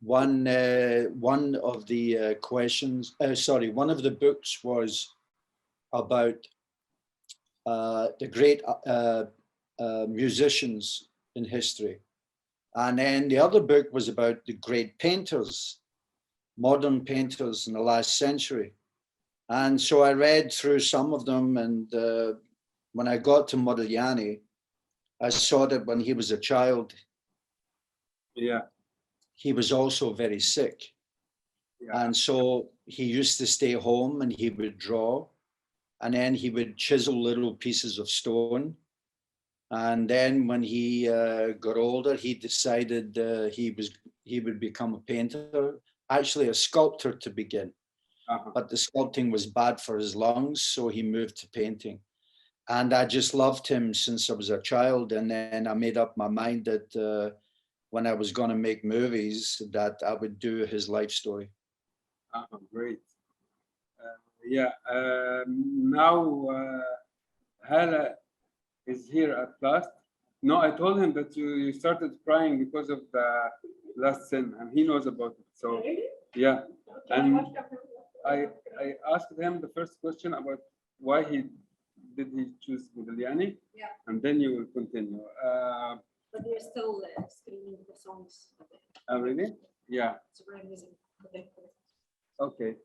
one of the one of the books was about the great musicians in history. And then the other book was about the great painters, modern painters in the last century. And so I read through some of them. And when I got to Modigliani, I saw that when he was a child, he was also very sick. And so he used to stay home and he would draw. And then he would chisel little pieces of stone. And then when he got older, he decided he would become a painter, actually a sculptor to begin. But the sculpting was bad for his lungs, so he moved to painting. And I just loved him since I was a child. And then I made up my mind that when I was going to make movies, that I would do his life story. Great. Now Hala is here at last. No, I told him that you started crying because of the last sin, and he knows about it. So yeah, and I asked him the first question about why he choose Modigliani, and then you will continue. But they're still screaming the songs. Oh, really? Yeah. It's very amazing. Okay.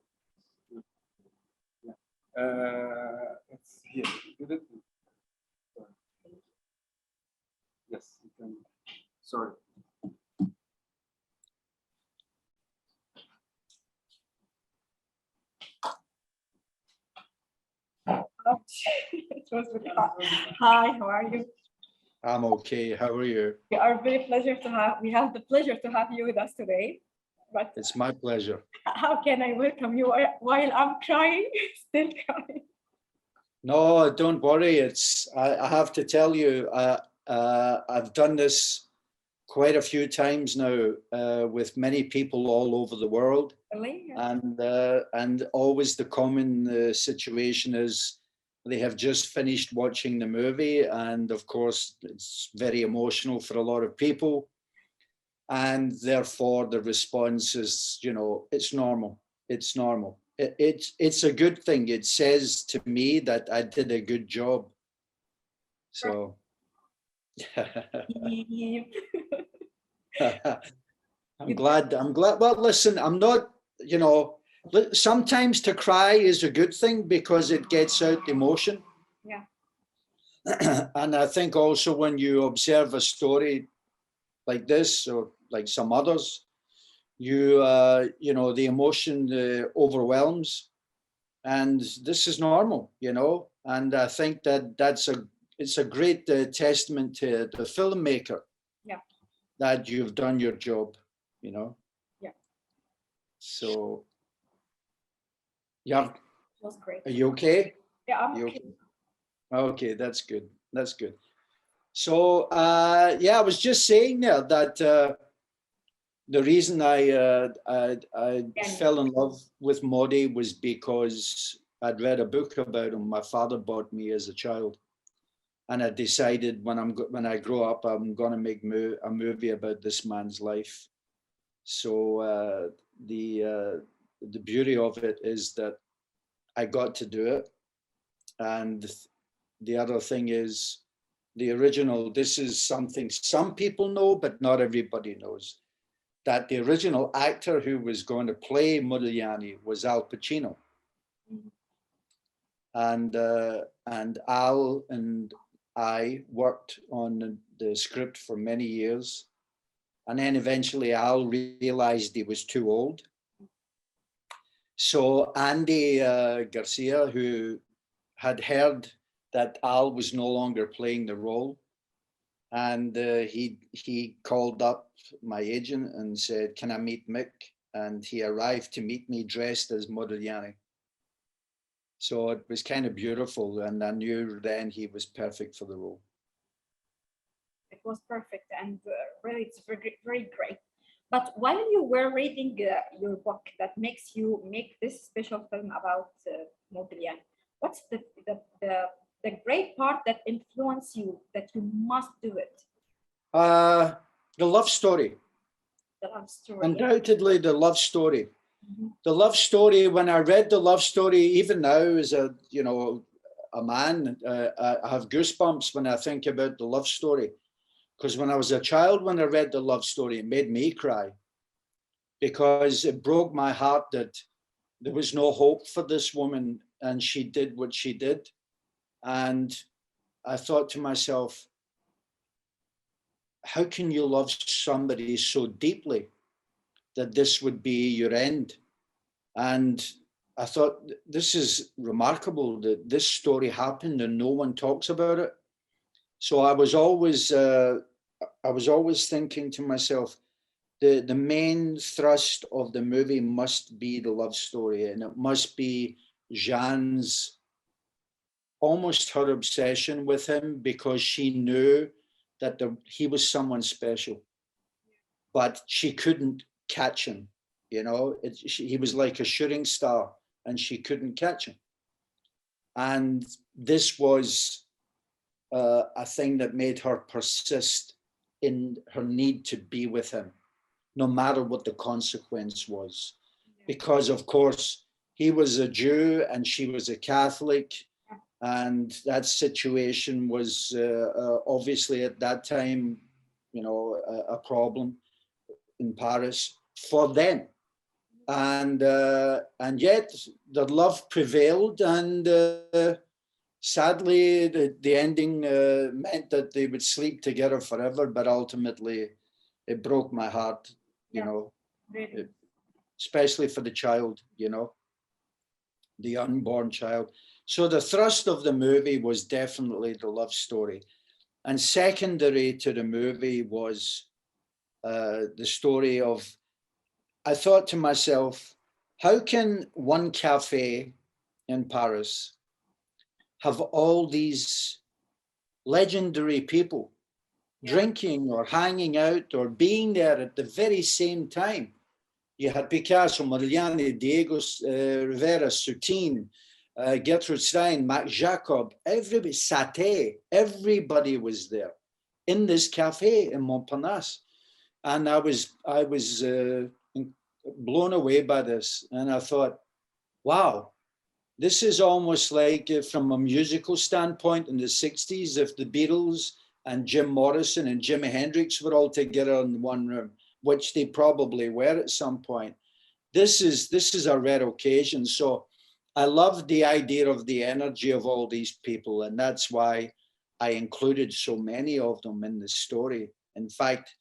It's here. Did it? Yes, you can. Sorry. It was really hot. Hi, how are you? I'm okay. How are you? We have the pleasure to have you with us today. But it's my pleasure. How can I welcome you while I'm crying? Still crying. No, don't worry. I have to tell you, I've done this quite a few times now with many people all over the world. Really? And always the common situation is they have just finished watching the movie, and of course it's very emotional for a lot of people, and therefore the response is, it's normal. It's normal. It's a good thing. It says to me that I did a good job. So I'm glad. Well, listen, I'm not, sometimes to cry is a good thing because it gets out emotion. Yeah. And I think also when you observe a story like this or like some others, the emotion overwhelms, and this is normal, and I think it's a great testament to the filmmaker. Yeah. That you've done your job, Yeah. So yeah. It was great. Are you okay? Yeah, I'm okay. Okay, that's good. That's good. So I was just saying there that the reason I fell in love with Modi was because I'd read a book about him. My father bought me as a child, and I decided when I grow up, I'm going to make a movie about this man's life. So the beauty of it is that I got to do it, and the other thing is the original. This is something some people know, but not everybody knows. That the original actor who was going to play Modigliani was Al Pacino. Mm-hmm. And Al and I worked on the script for many years. And then eventually Al realized he was too old. So Andy Garcia, who had heard that Al was no longer playing the role, and he called up my agent and said, "Can I meet Mick?" And he arrived to meet me dressed as Modigliani. So it was kind of beautiful, and I knew then he was perfect for the role. It was perfect, and really, it's very, very great. But while you were reading your book that makes you make this special film about Modigliani, what's the great part that influenced you that you must do it? The love story. love story. Yeah. Undoubtedly, the love story. Mhm. The love story, when I read the love story, even now as a man, I have goosebumps when I think about the love story. Because when I was a child, when I read the love story, it made me cry. Because it broke my heart that there was no hope for this woman and she did what she did. And I thought to myself, how can you love somebody so deeply that this would be your end? And I thought, this is remarkable that this story happened and no one talks about it. So I was always thinking to myself, the main thrust of the movie must be the love story, and it must be Jeanne's, almost her obsession with him, because she knew that he was someone special, but she couldn't catch him. He was like a shooting star and she couldn't catch him. And this was a thing that made her persist in her need to be with him, no matter what the consequence was. Because, of course, he was a Jew and she was a Catholic. And that situation was obviously at that time, a problem in Paris for them. And yet the love prevailed, and sadly the ending meant that they would sleep together forever, but ultimately it broke my heart, Really. especially for the child, the unborn child. So the thrust of the movie was definitely the love story. And secondary to the movie was the story of, I thought to myself, how can one cafe in Paris have all these legendary people drinking or hanging out or being there at the very same time? You had Picasso, Modigliani, Diego Rivera, Soutine, Gertrude Stein, Max Jacob, everybody, Satie, everybody was there in this cafe in Montparnasse. And I was blown away by this. And I thought, wow, this is almost like from a musical standpoint in the 60s, if the Beatles and Jim Morrison and Jimi Hendrix were all together in one room, which they probably were at some point. This is a rare occasion. So I love the idea of the energy of all these people. And that's why I included so many of them in the story. In fact,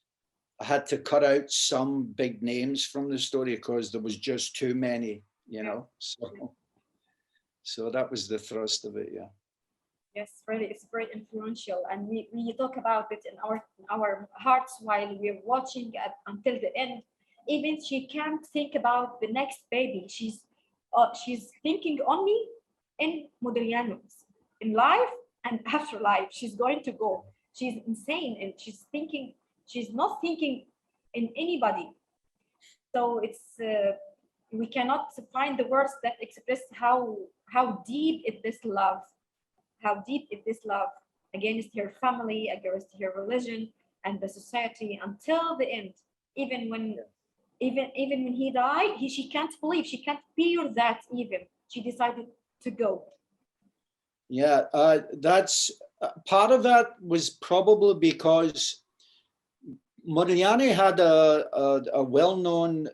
I had to cut out some big names from the story because there was just too many, So that was the thrust of it, yeah. Yes, really, it's very influential, and we talk about it in our hearts while we're watching until the end. Even she can't think about the next baby. She's thinking only in Modigliani's, in life and after life. She's going to go. She's insane, and she's not thinking in anybody. So it's we cannot find the words that express how deep is this love. How deep is this love against her family, against her religion and the society until the end. Even when he died, she can't believe, she can't bear that even. She decided to go. Yeah, that's part of that was probably because Modigliani had a well-known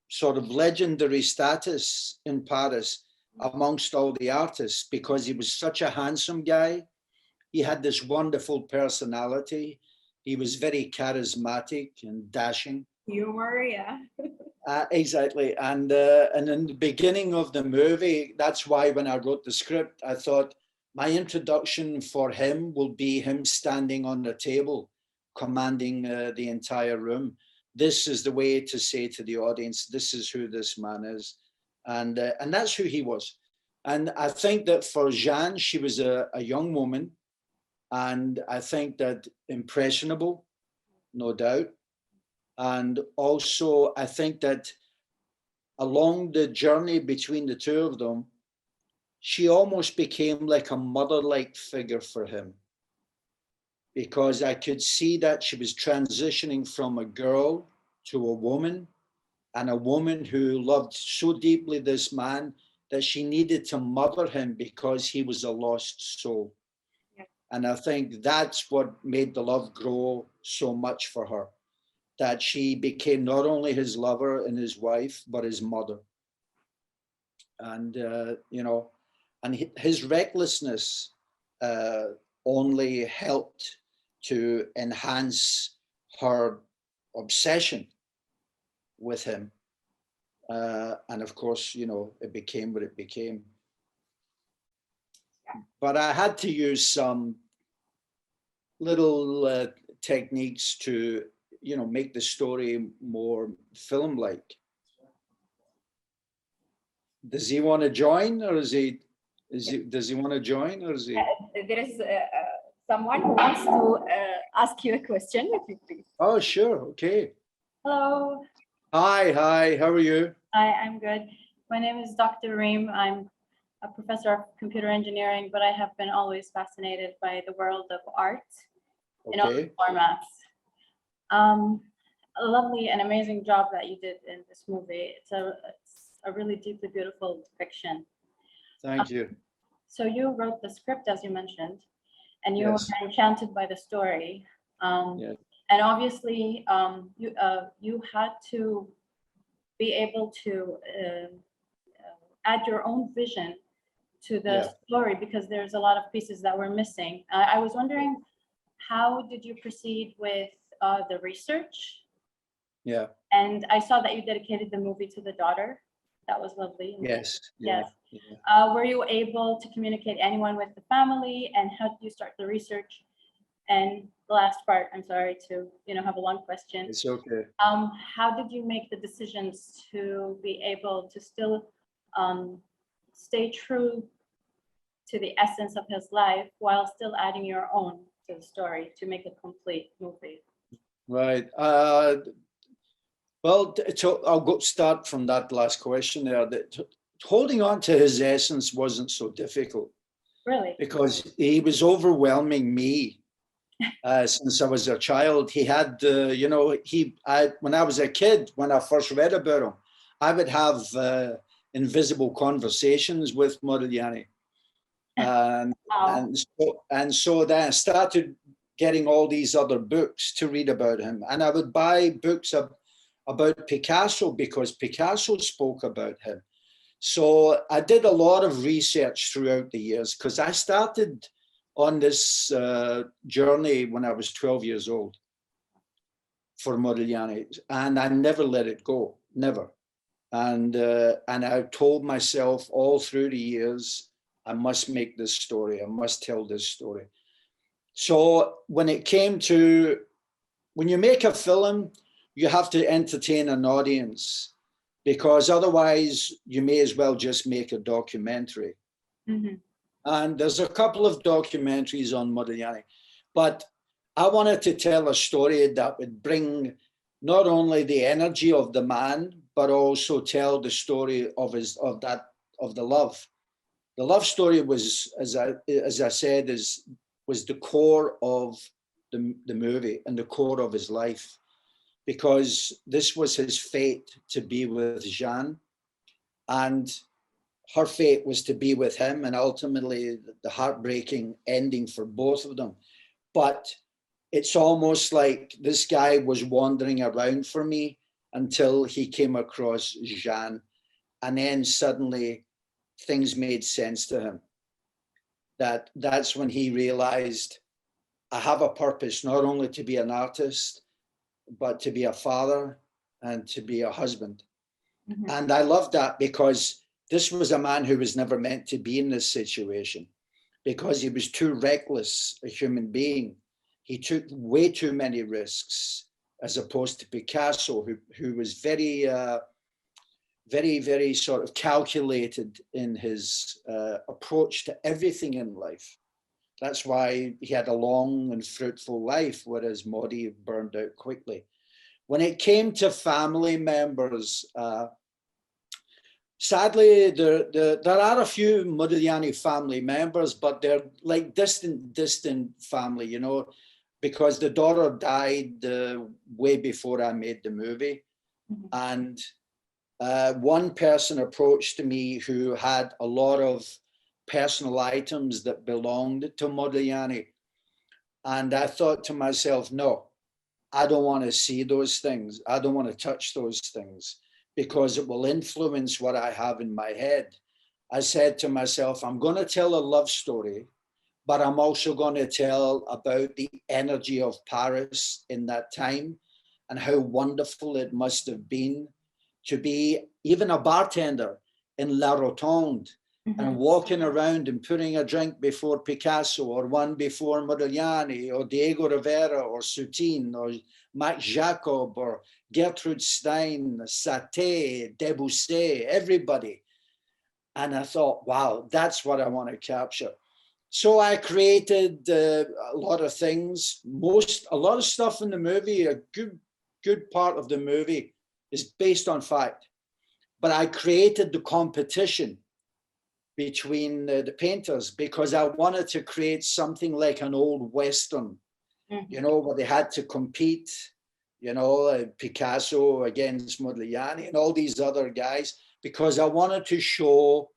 sort of legendary status in Paris amongst all the artists because he was such a handsome guy. He had this wonderful personality. He was very charismatic and dashing. Humor, yeah. Exactly. And in the beginning of the movie, that's why when I wrote the script, I thought my introduction for him will be him standing on the table, commanding the entire room. This is the way to say to the audience, this is who this man is. And that's who he was. And I think that for Jeanne, she was a young woman. And I think that impressionable, no doubt. And also, I think that along the journey between the two of them, she almost became like a mother-like figure for him. because I could see that she was transitioning from a girl to a woman, and a woman who loved so deeply this man that she needed to mother him because he was a lost soul. Yeah. And I think that's what made the love grow so much for her, that she became not only his lover and his wife, but his mother. And, and his recklessness only helped to enhance her obsession with him. And of course, it became what it became. But I had to use some little techniques to, make the story more film-like. Does he want to join, or does he want to join, or is he? There is someone who wants to ask you a question, if you please. Oh, sure. Okay. Hello. Hi. How are you? Hi, I'm good. My name is Dr. Reem. I'm a professor of computer engineering, but I have been always fascinated by the world of art in all Okay. formats. A lovely and amazing job that you did in this movie. It's a really deeply beautiful depiction. Thank you. So you wrote the script, as you mentioned, and you Yes. were enchanted by the story. Yeah. And obviously, you had to be able to add your own vision to the Yeah. story, because there's a lot of pieces that were missing. I was wondering, how did you proceed with the research? Yeah. And I saw that you dedicated the movie to the daughter. That was lovely. Yes. Yes. Yeah. Were you able to communicate anyone with the family, and how did you start the research? And the last part, I'm sorry to have a long question. It's okay. How did you make the decisions to be able to still stay true to the essence of his life while still adding your own to the story to make a complete movie? Right. Well, I'll start from that last question there. That holding on to his essence wasn't so difficult, Really? because he was overwhelming me since I was a child. He had, when I was a kid, when I first read about him, I would have invisible conversations with Modigliani. And, Wow. and so then I started getting all these other books to read about him. And I would buy books about Picasso because Picasso spoke about him. So I did a lot of research throughout the years, because I started on this journey when I was 12 years old for Modigliani, and I never let it go, never. And I told myself all through the years, I must make this story. I must tell this story. So when you make a film, you have to entertain an audience, because otherwise you may as well just make a documentary. Mm-hmm. And there's a couple of documentaries on Modigliani, but I wanted to tell a story that would bring not only the energy of the man, but also tell the story of the love. The love story was, as I said, was the core of the movie and the core of his life, because this was his fate to be with Jeanne, and her fate was to be with him, and ultimately the heartbreaking ending for both of them. But it's almost like this guy was wandering around for me until he came across Jeanne, and then suddenly things made sense to him. That's when he realized, I have a purpose, not only to be an artist, but to be a father and to be a husband. Mm-hmm. And I love that, because this was a man who was never meant to be in this situation, because he was too reckless a human being. He took way too many risks, as opposed to Picasso, who was very, very sort of calculated in his approach to everything in life. That's why he had a long and fruitful life, whereas Modi burned out quickly. When it came to family members, sadly, there are a few Modigliani family members, but they're like distant family. because the daughter died way before I made the movie. Mhm. And one person approached me who had a lot of personal items that belonged to Modigliani. And I thought to myself, no, I don't want to see those things. I don't want to touch those things because it will influence what I have in my head. I said to myself, I'm going to tell a love story, but I'm also going to tell about the energy of Paris in that time and how wonderful it must have been to be even a bartender in La Rotonde and walking around and putting a drink before Picasso or one before Modigliani or Diego Rivera or Soutine or Max Jacob or Gertrude Stein, Satie, Debussy, everybody. And I thought, wow, that's what I want to capture. So I created a lot of things. A lot of stuff in the movie, a good part of the movie is based on fact. But I created the competition between the painters because I wanted to create something like an old Western, you know, where they had to compete, you know, Picasso against Modigliani and all these other guys, because I wanted to show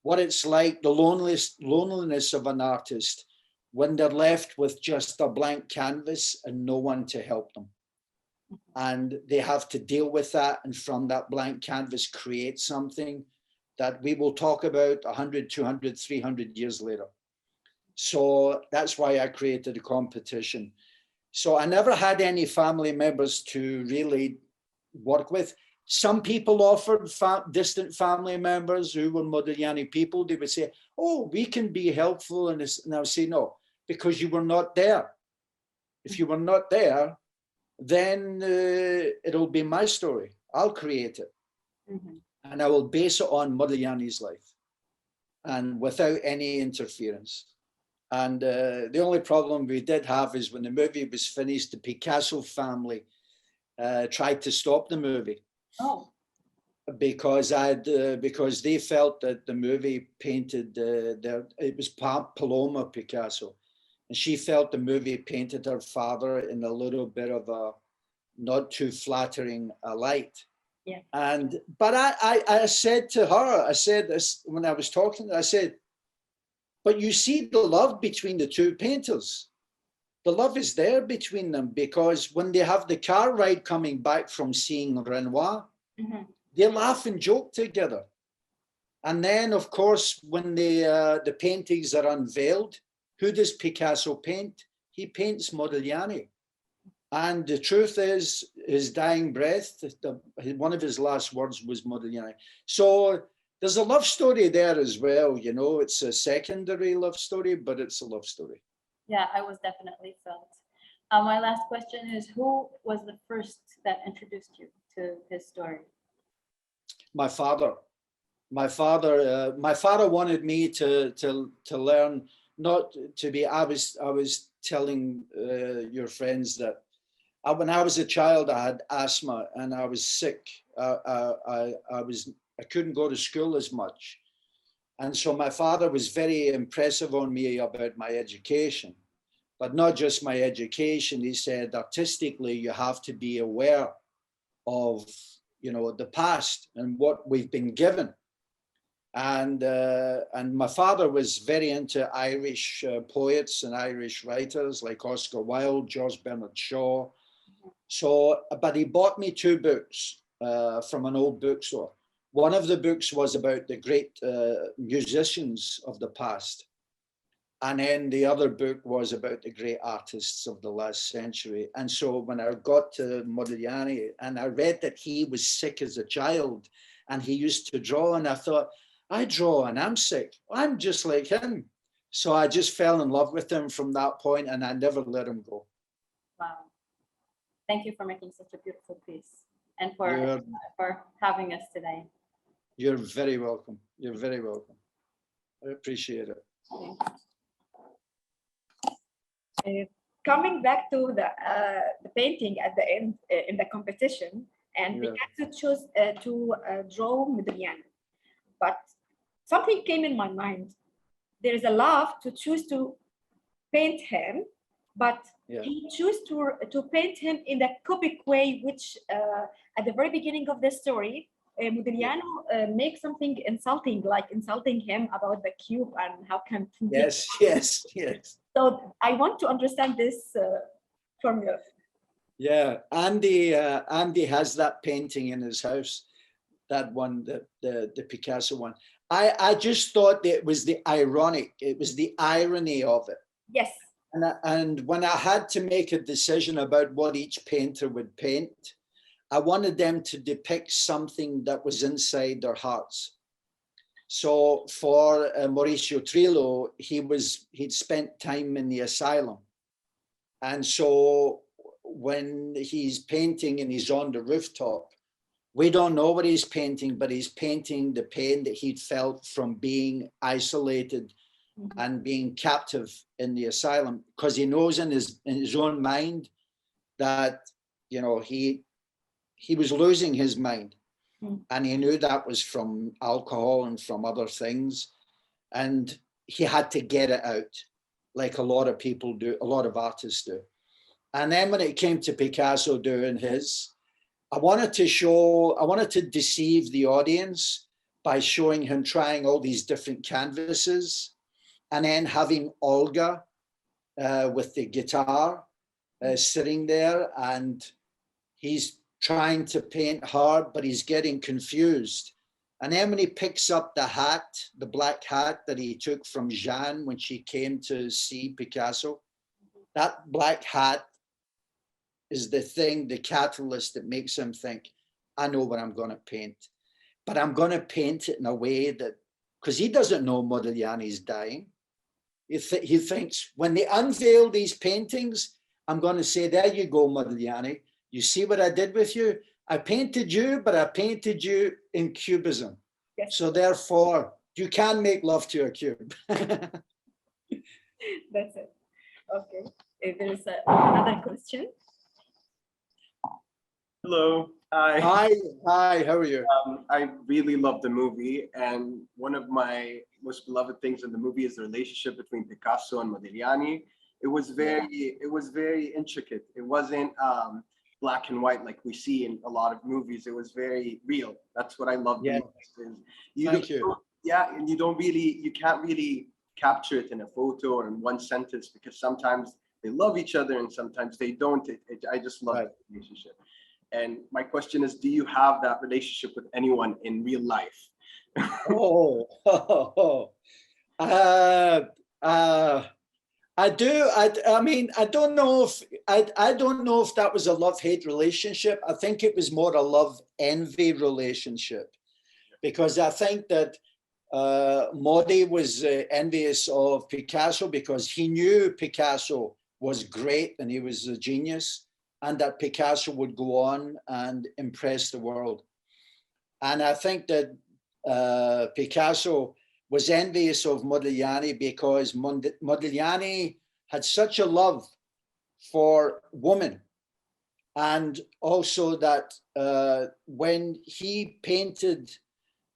what it's like, the loneliness of an artist when they're left with just a blank canvas and no one to help them. And they have to deal with that, and from that blank canvas create something that we will talk about 100, 200, 300 years later. So that's why I created a competition. So I never had any family members to really work with. Some people offered distant family members who were Modigliani people. They would say, oh, we can be helpful. And I would say, no, because you were not there. If you were not there, then it'll be my story. I'll create it. And I will base it on Modigliani's life and without any interference. And the only problem we did have is when the movie was finished, the Picasso family tried to stop the movie. Oh. Because they felt that the movie painted it was Paloma Picasso, and she felt the movie painted her father in a little bit of a not too flattering light. Yeah. But I said to her, I said this when I was talking, I said, but you see the love between the two painters. The love is there between them, because when they have the car ride coming back from seeing Renoir, they laugh and joke together. And then, of course, when the paintings are unveiled, who does Picasso paint? He paints Modigliani. And the truth is, his dying breath, one of his last words was Modigliani. So there's a love story there as well. You know, it's a secondary love story, but it's a love story. Yeah, I was definitely felt. My last question is, who was the first that introduced you to his story? My father. My father wanted me to learn not to be. I was telling your friends that when I was a child, I had asthma and I was sick. I couldn't go to school as much, and so my father was very impressive on me about my education, but not just my education. He said, artistically, you have to be aware of, you know, the past and what we've been given. And my father was very into Irish poets and Irish writers like Oscar Wilde, George Bernard Shaw. So, but he bought me 2 books from an old bookstore. One of the books was about the great musicians of the past. And then the other book was about the great artists of the last century. And so when I got to Modigliani and I read that he was sick as a child and he used to draw, and I thought, I draw and I'm sick. I'm just like him. So I just fell in love with him from that point, and I never let him go. Wow. Thank you for making such a beautiful piece and for having us today. You're very welcome. You're very welcome. I appreciate it. Coming back to the painting at the end in the competition, and Picasso chose to draw Modigliani. But something came in my mind. There is a love to choose to paint him, but Yeah. he chose to paint him in the Copic way, which at the very beginning of the story, Modigliani makes something insulting, like insulting him about the cube and how can. Yes, yes, yes. So I want to understand this from you. Yeah, Andy has that painting in his house, that one, the Picasso one. I just thought that it was the irony of it. Yes. And when I had to make a decision about what each painter would paint, I wanted them to depict something that was inside their hearts. So for Mauricio Trillo, he'd spent time in the asylum. And so when he's painting and he's on the rooftop, we don't know what he's painting, but he's painting the pain that he'd felt from being isolated and being captive in the asylum, because he knows in his own mind that, you know, he was losing his mind. And he knew that was from alcohol and from other things. And he had to get it out, like a lot of people do, a lot of artists do. And then when it came to Picasso doing his, I wanted to deceive the audience by showing him trying all these different canvases, and then having Olga with the guitar sitting there, and he's trying to paint her, but he's getting confused. And then when he picks up the hat, the black hat that he took from Jeanne when she came to see Picasso, that black hat is the thing, the catalyst that makes him think, I know what I'm going to paint. But I'm going to paint it in a way that, because he doesn't know Modigliani's dying. He thinks, when they unveil these paintings, I'm going to say, there you go, Modigliani. You see what I did with you? I painted you, but I painted you in cubism. Yes. So therefore, you can make love to a cube. That's it. Okay. There is another question. Hello. Hi. Hi, how are you? I really love the movie, and one of my most beloved things in the movie is the relationship between Picasso and Modigliani. It was very intricate. It wasn't black and white like we see in a lot of movies. It was very real. That's what I love the most. Thank you. Yeah, and you can't really capture it in a photo or in one sentence, because sometimes they love each other and sometimes they don't. I just love that relationship. And my question is, do you have that relationship with anyone in real life? I do. I mean, I don't know if that was a love-hate relationship. I think it was more a love-envy relationship, because I think that Modi was envious of Picasso because he knew Picasso was great and he was a genius, and that Picasso would go on and impress the world. And I think that Picasso was envious of Modigliani because Modigliani had such a love for women. And also that when he painted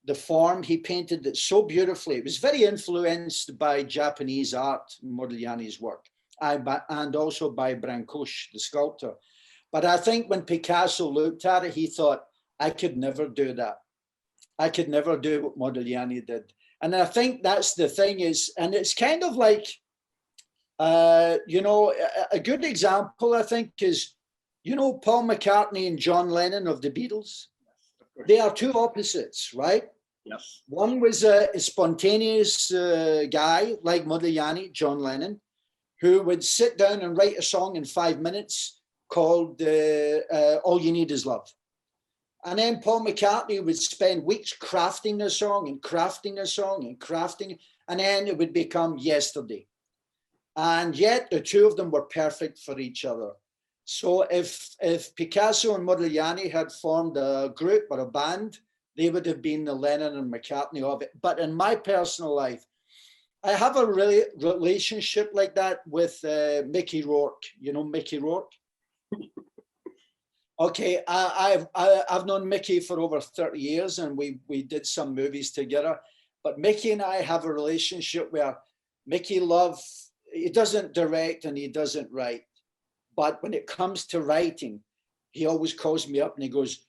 the form, he painted it so beautifully. It was very influenced by Japanese art, Modigliani's work, and also by Brancusi, the sculptor. But I think when Picasso looked at it, he thought, I could never do that. I could never do what Modigliani did. And I think that's the thing is, and it's kind of like, you know, a good example, I think, is, you know, Paul McCartney and John Lennon of the Beatles. They are two opposites, right? Yes. One was a spontaneous guy like Modigliani, John Lennon, who would sit down and write a song in 5 minutes called All You Need Is Love. And then Paul McCartney would spend weeks crafting a song and crafting a song and crafting, and then it would become Yesterday. And yet the two of them were perfect for each other. So if Picasso and Modigliani had formed a group or a band, they would have been the Lennon and McCartney of it. But in my personal life, I have a really relationship like that with Mickey Rourke. You know Mickey Rourke? Okay, I've known Mickey for over 30 years, and we did some movies together. But Mickey and I have a relationship where Mickey he doesn't direct and he doesn't write. But when it comes to writing, he always calls me up and he goes,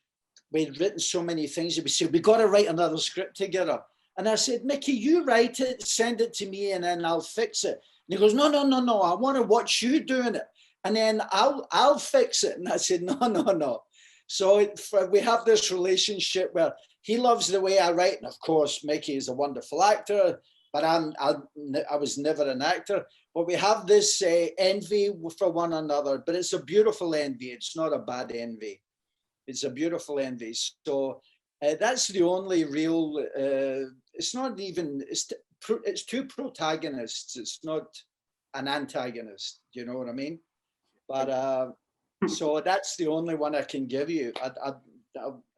we'd written so many things. He would say, we got to write another script together. And I said, Mickey, you write it, send it to me, and then I'll fix it. And he goes, no, I want to watch you doing it. And then I'll fix it. And I said, no. So we have this relationship where he loves the way I write. And of course, Mickey is a wonderful actor, but I was never an actor. But we have this envy for one another, but it's a beautiful envy. It's not a bad envy. It's a beautiful envy. So that's the only real, it's not even, it's two protagonists. It's not an antagonist. Do you know what I mean? But so that's the only one I can give you.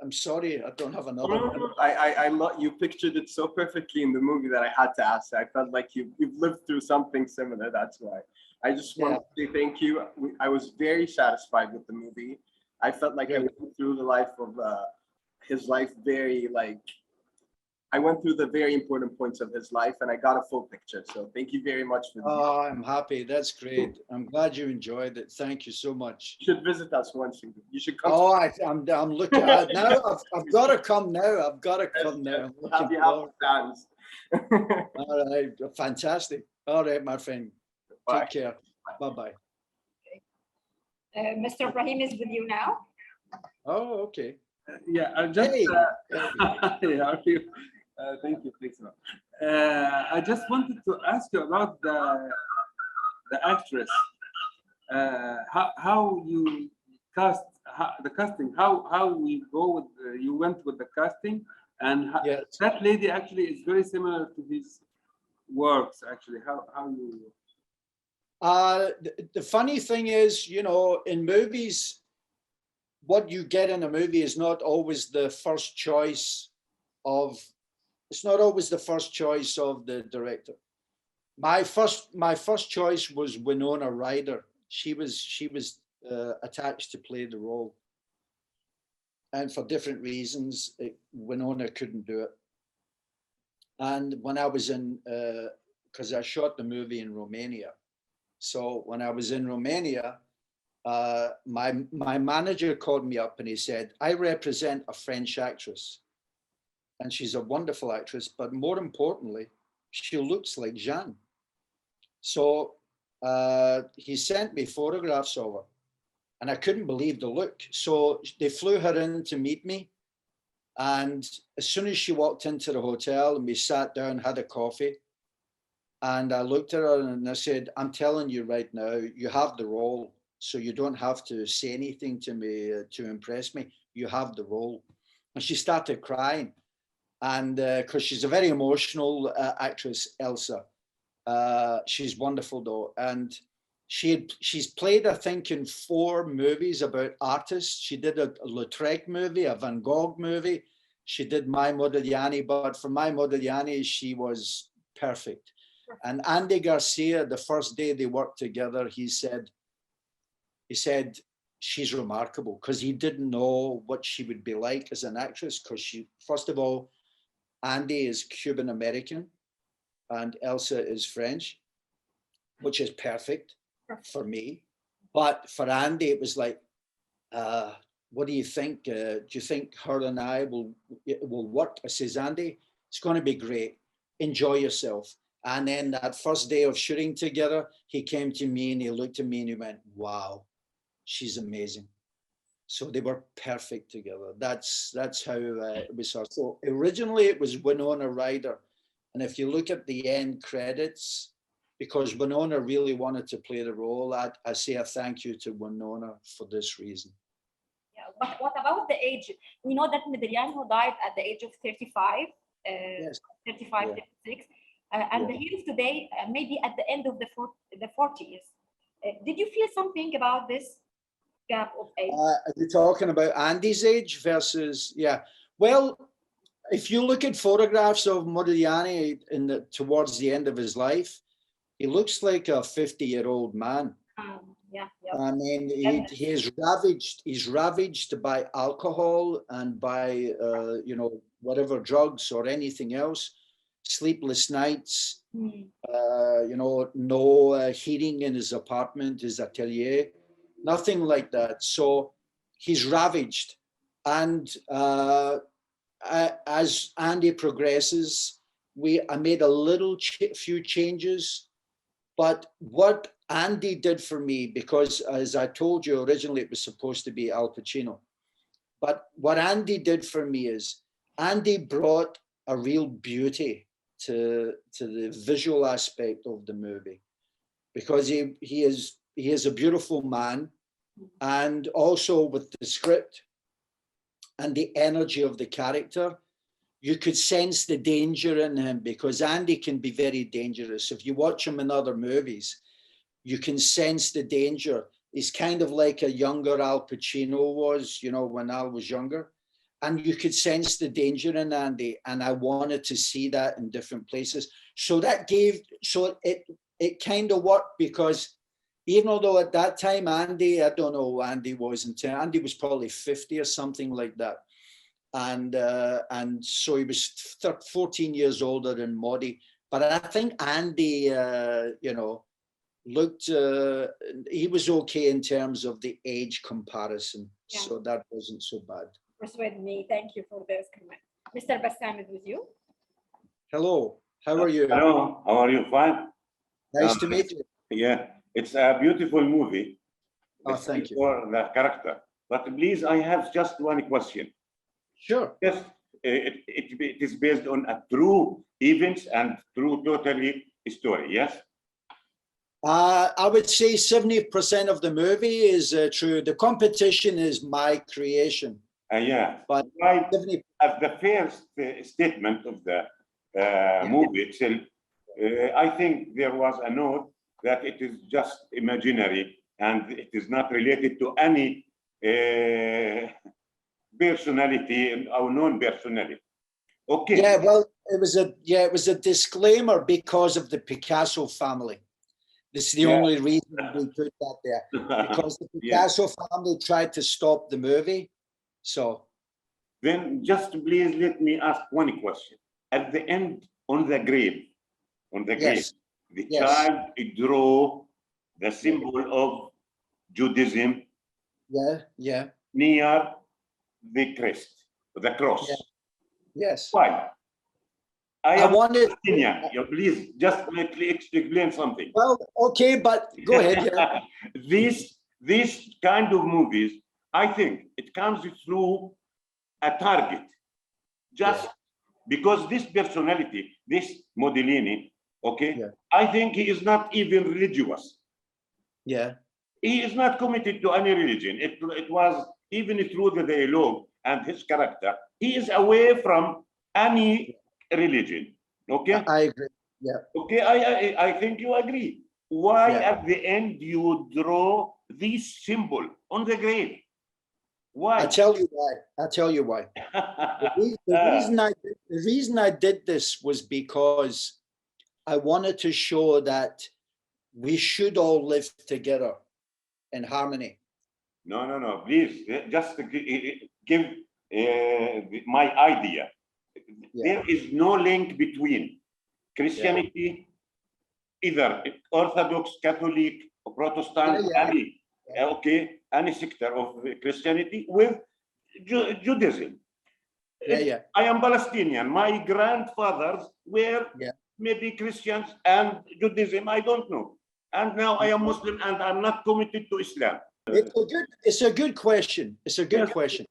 I'm sorry, I don't have another one. I love, you pictured it so perfectly in the movie that I had to ask. I felt like you've lived through something similar. That's why. I just want to say thank you. I was very satisfied with the movie. I felt like I went through the life of his life very like. I went through the very important points of his life and I got a full picture. So thank you very much for Oh, I'm happy. That's great. I'm glad you enjoyed it. Thank you so much. You should visit us once. You should come. Oh, I'm looking at now. I've got to come now. I've got to come now. Have you have plans? All right, fantastic. All right, my friend. Bye. Take care. Bye-bye. Mr. Ibrahim is with you now. Oh, okay. Yeah, I just Hey. hey, how are you? Thank you, thanks a lot. I just wanted to ask you about the actress. How you cast the casting? How we go with you went with the casting, and Yes. that lady actually is very similar to his works. Actually, how you? The funny thing is, you know, in movies, what you get in a movie is not always the first choice of. It's not always the first choice of the director. My first choice was Winona Ryder. She was attached to play the role, and for different reasons, Winona couldn't do it. And when I was in, because I shot the movie in Romania, so when I was in Romania, my manager called me up and he said, "I represent a French actress. And she's a wonderful actress, but more importantly, she looks like Jeanne." So he sent me photographs of her and I couldn't believe the look. So they flew her in to meet me. And as soon as she walked into the hotel and we sat down, had a coffee, and I looked at her and I said, "I'm telling you right now, you have the role. So you don't have to say anything to me to impress me. You have the role." And she started crying. And because she's a very emotional actress, Elsa. She's wonderful though. And she's played, I think, in 4 movies about artists. She did a Lautrec movie, a Van Gogh movie. She did My Modigliani, but for My Modigliani, she was perfect. And Andy Garcia, the first day they worked together, he said, she's remarkable, because he didn't know what she would be like as an actress, because she, first of all, Andy is Cuban American and Elsa is French, which is perfect for me. But for Andy, it was like, what do you think? Do you think her and I will work? I says, "Andy, it's going to be great. Enjoy yourself." And then that first day of shooting together, he came to me and he looked at me and he went, "Wow, she's amazing." So they were perfect together. That's how it was. So originally it was Winona Ryder. And if you look at the end credits, because Winona really wanted to play the role, I say a thank you to Winona for this reason. Yeah. What about the age? We know that Modigliani died at the age of 35, Yes. 35, Yeah. 36. And Yeah. he is today maybe at the end of the 40s. Did you feel something about this gap of age? Are you talking about Andy's age versus, yeah. Well, if you look at photographs of Modigliani towards the end of his life, he looks like a 50-year-old man. Yeah. I mean, he's ravaged by alcohol and by, whatever drugs or anything else, sleepless nights, no heating in his apartment, his atelier. nothing like that. So he's ravaged. And as Andy progresses, I made a few changes. But what Andy did for me, because as I told you originally, it was supposed to be Al Pacino. But what Andy did for me is Andy brought a real beauty to the visual aspect of the movie, because he is a beautiful man, and also with the script and the energy of the character, you could sense the danger in him, because Andy can be very dangerous. If you watch him in other movies, you can sense the danger. He's kind of like a younger Al Pacino was, you know, when Al was younger. And you could sense the danger in Andy. And I wanted to see that in different places. So it kind of worked, because even although at that time, Andy, I don't know who Andy was Andy was probably 50 or something like that. And so he was 14 years older than Modi. But I think Andy, you know, looked, he was okay in terms of the age comparison. Yeah. So that wasn't so bad. Persuade me. Thank you for this comment. Mr. Bassam is with you. Hello, how are you? Hello, how are you? Fine? Nice to meet you. Yeah, it's a beautiful movie. Oh, thank you. For the character. But please, I have just one question. Sure. Yes, it is based on a true events and true totally story, yes? I would say 70% of the movie is true. The competition is my creation. Yeah, But right 70, as the first statement of the movie itself, I think there was a note that it is just imaginary and it is not related to any personality or non-personality. Okay. yeah, well, it was a disclaimer because of the Picasso family. This is the only reason we put that there, because the Picasso family tried to stop the movie. So then just please let me ask one question. At the end, on the grave, yes, the yes. child draw the symbol of Judaism Yeah. near the crest, the cross. Yeah. Yes. Why? I wanted. Palestinian. You please just let me explain something. Well, okay, but go ahead. Yeah. This kind of movies, I think it comes through a target. Just because this personality, this Modigliani, okay, I think he is not even religious. Yeah. He is not committed to any religion. It was even through the dialogue and his character, he is away from any religion. Okay. I agree. Yeah. Okay, I think you agree. Why at the end you draw this symbol on the grave? Why? I'll tell you why. The reason I did this was because I wanted to show that we should all live together in harmony. No. Please, just give my idea. There is no link between Christianity, either Orthodox, Catholic, or Protestant, any sector of Christianity with Judaism. I am Palestinian. My grandfathers were maybe Christians and Judaism, I don't know. And now I am Muslim and I'm not committed to Islam. It's a good question. It's a good question.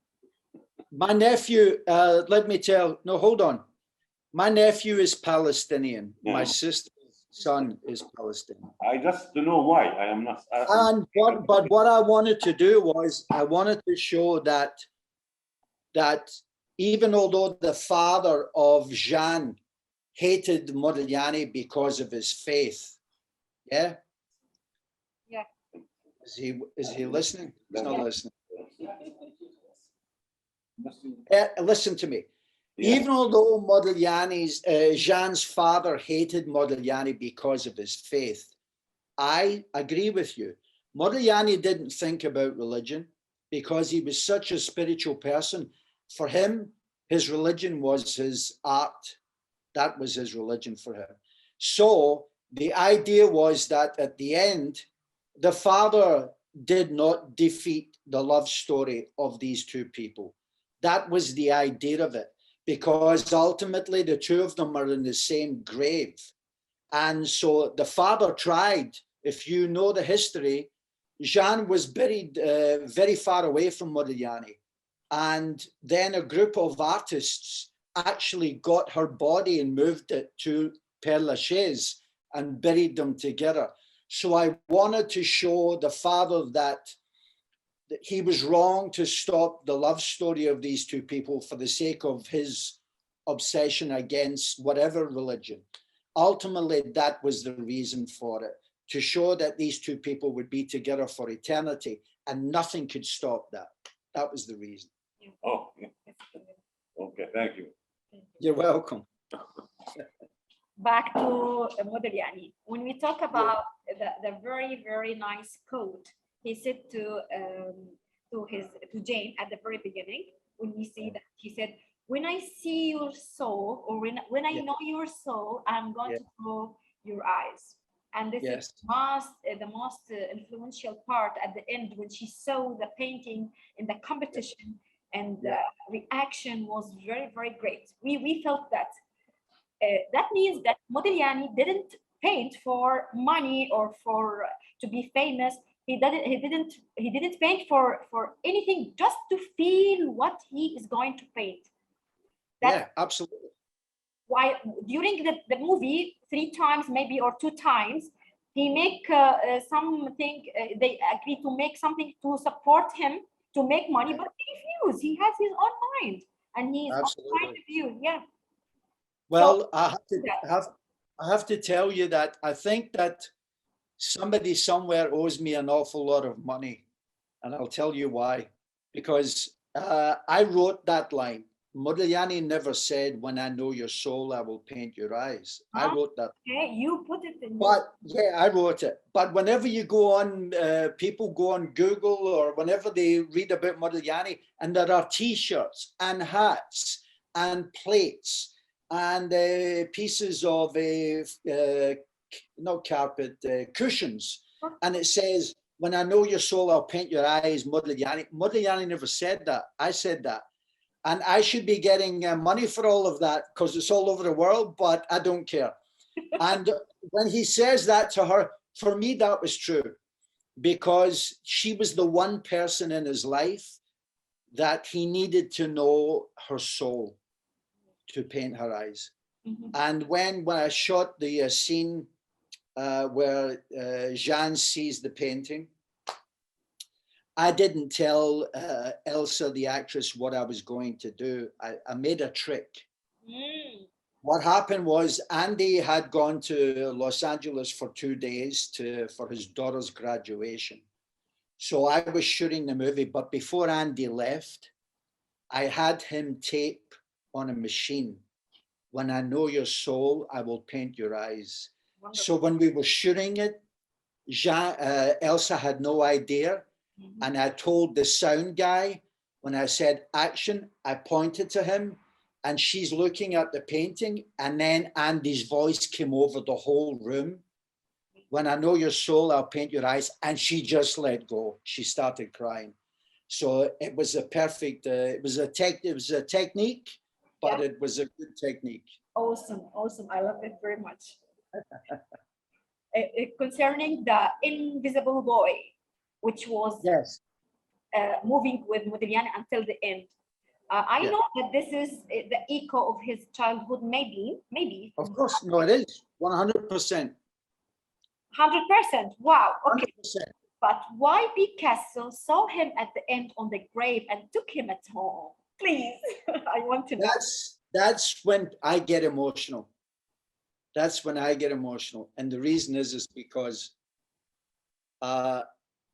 My nephew, hold on. My nephew is Palestinian. My sister's son is Palestinian. I just don't know why I am not. But what I wanted to do was I wanted to show that even although the father of Jean hated Modigliani because of his faith, Yeah. Is he listening? He's not listening. Listen to me. Even although Jean's father hated Modigliani because of his faith, I agree with you. Modigliani didn't think about religion because he was such a spiritual person. For him, his religion was his art. That was his religion for him. So the idea was that at the end, the father did not defeat the love story of these two people. That was the idea of it, because ultimately the two of them are in the same grave. And so the father tried, if you know the history, Jeanne was buried very far away from Modigliani. And then a group of artists actually got her body and moved it to Père Lachaise and buried them together. So I wanted to show the father that he was wrong to stop the love story of these two people for the sake of his obsession against whatever religion. Ultimately, that was the reason for it, to show that these two people would be together for eternity and nothing could stop that. That was the reason. Oh, yeah. Okay, thank you. You're welcome. Back to Modigliani. When we talk about the very, very nice quote he said to Jane at the very beginning, when we see that he said, "When I see your soul, or when I know your soul, I'm going to know your eyes." And this is the most influential part at the end, when she saw the painting in the competition, and the reaction was very, very great. We felt that. That means that Modigliani didn't paint for money or for to be famous. He didn't paint for anything, just to feel what he is going to paint. That's absolutely. Why during the movie 3 times maybe, or 2 times, he make something. They agree to make something to support him to make money, but he refused. He has his own mind, and he's own point of view. Yeah. Well, So, I have to tell you that I think that somebody somewhere owes me an awful lot of money, and I'll tell you why. Because I wrote that line. Modigliani never said, "When I know your soul, I will paint your eyes." I wrote that. Okay, you put it in. But I wrote it. But whenever you go on, people go on Google, or whenever they read about Modigliani, and there are T-shirts and hats and plates and pieces of not carpet, cushions, and it says, "When I know your soul, I'll paint your eyes, Modigliani." Modigliani never said that. I said that. And I should be getting money for all of that, because it's all over the world, but I don't care. And when he says that to her, for me, that was true, because she was the one person in his life that he needed to know her soul to paint her eyes. And when I shot the scene where Jeanne sees the painting, I didn't tell Elsa, the actress, what I was going to do. I made a trick. What happened was Andy had gone to Los Angeles for 2 days for his daughter's graduation. So I was shooting the movie, but before Andy left, I had him tape on a machine, "When I know your soul, I will paint your eyes." Wonderful. So when we were shooting it, Elsa had no idea. And I told the sound guy, when I said action, I pointed to him, and she's looking at the painting, and then Andy's voice came over the whole room. "When I know your soul, I'll paint your eyes." And she just let go. She started crying. So it was a perfect, it was a technique, but it was a good technique. Awesome, awesome. I love it very much. Concerning the Invisible Boy, which was moving with Modigliani until the end. I know that this is the echo of his childhood, maybe. Of course, no, it is 100%. 100%. Wow. Okay. 100%. But why Picasso saw him at the end on the grave and took him at home? Please, I want to know. That's when I get emotional. That's when I get emotional, and the reason is because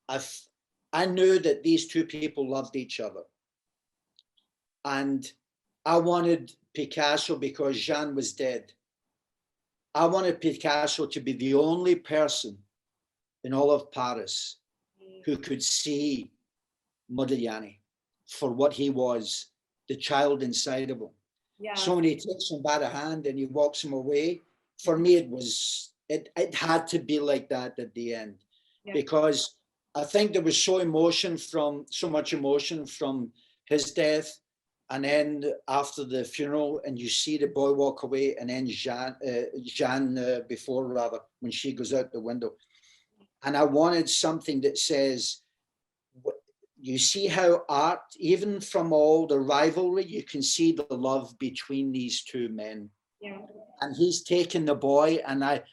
I knew that these two people loved each other. And I wanted Picasso, because Jeanne was dead, I wanted Picasso to be the only person in all of Paris who could see Modigliani for what he was, the child inside of him. So when he takes him by the hand and he walks him away, for me, it had to be like that at the end, because I think there was so much emotion from his death, and then after the funeral, and you see the boy walk away, and then Jeanne before rather, when she goes out the window, and I wanted something that says, you see how art, even from all the rivalry, you can see the love between these two men. Yeah. And he's taken the boy, and I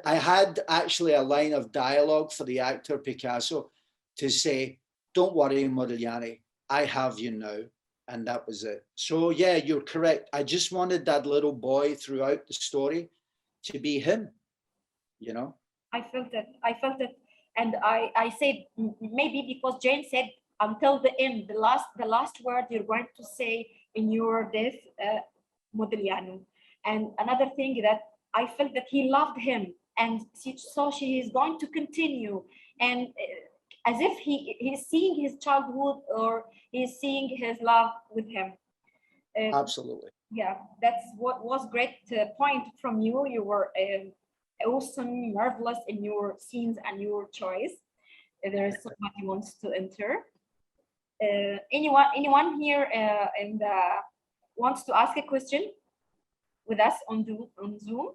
had actually a line of dialogue for the actor Picasso to say, "Don't worry, Modigliani, I have you now." And that was it. So yeah, you're correct. I just wanted that little boy throughout the story to be him, you know? I felt it. And I said, maybe because Jane said until the end, the last word you're going to say in your death, Modigliani. And another thing that I felt that he loved him, and so she is going to continue, and as if he's seeing his childhood, or he's seeing his love with him. Absolutely. Yeah, that's what was great point from you. You were awesome, marvelous in your scenes and your choice. There is somebody wants to enter. Anyone here wants to ask a question with us on Zoom?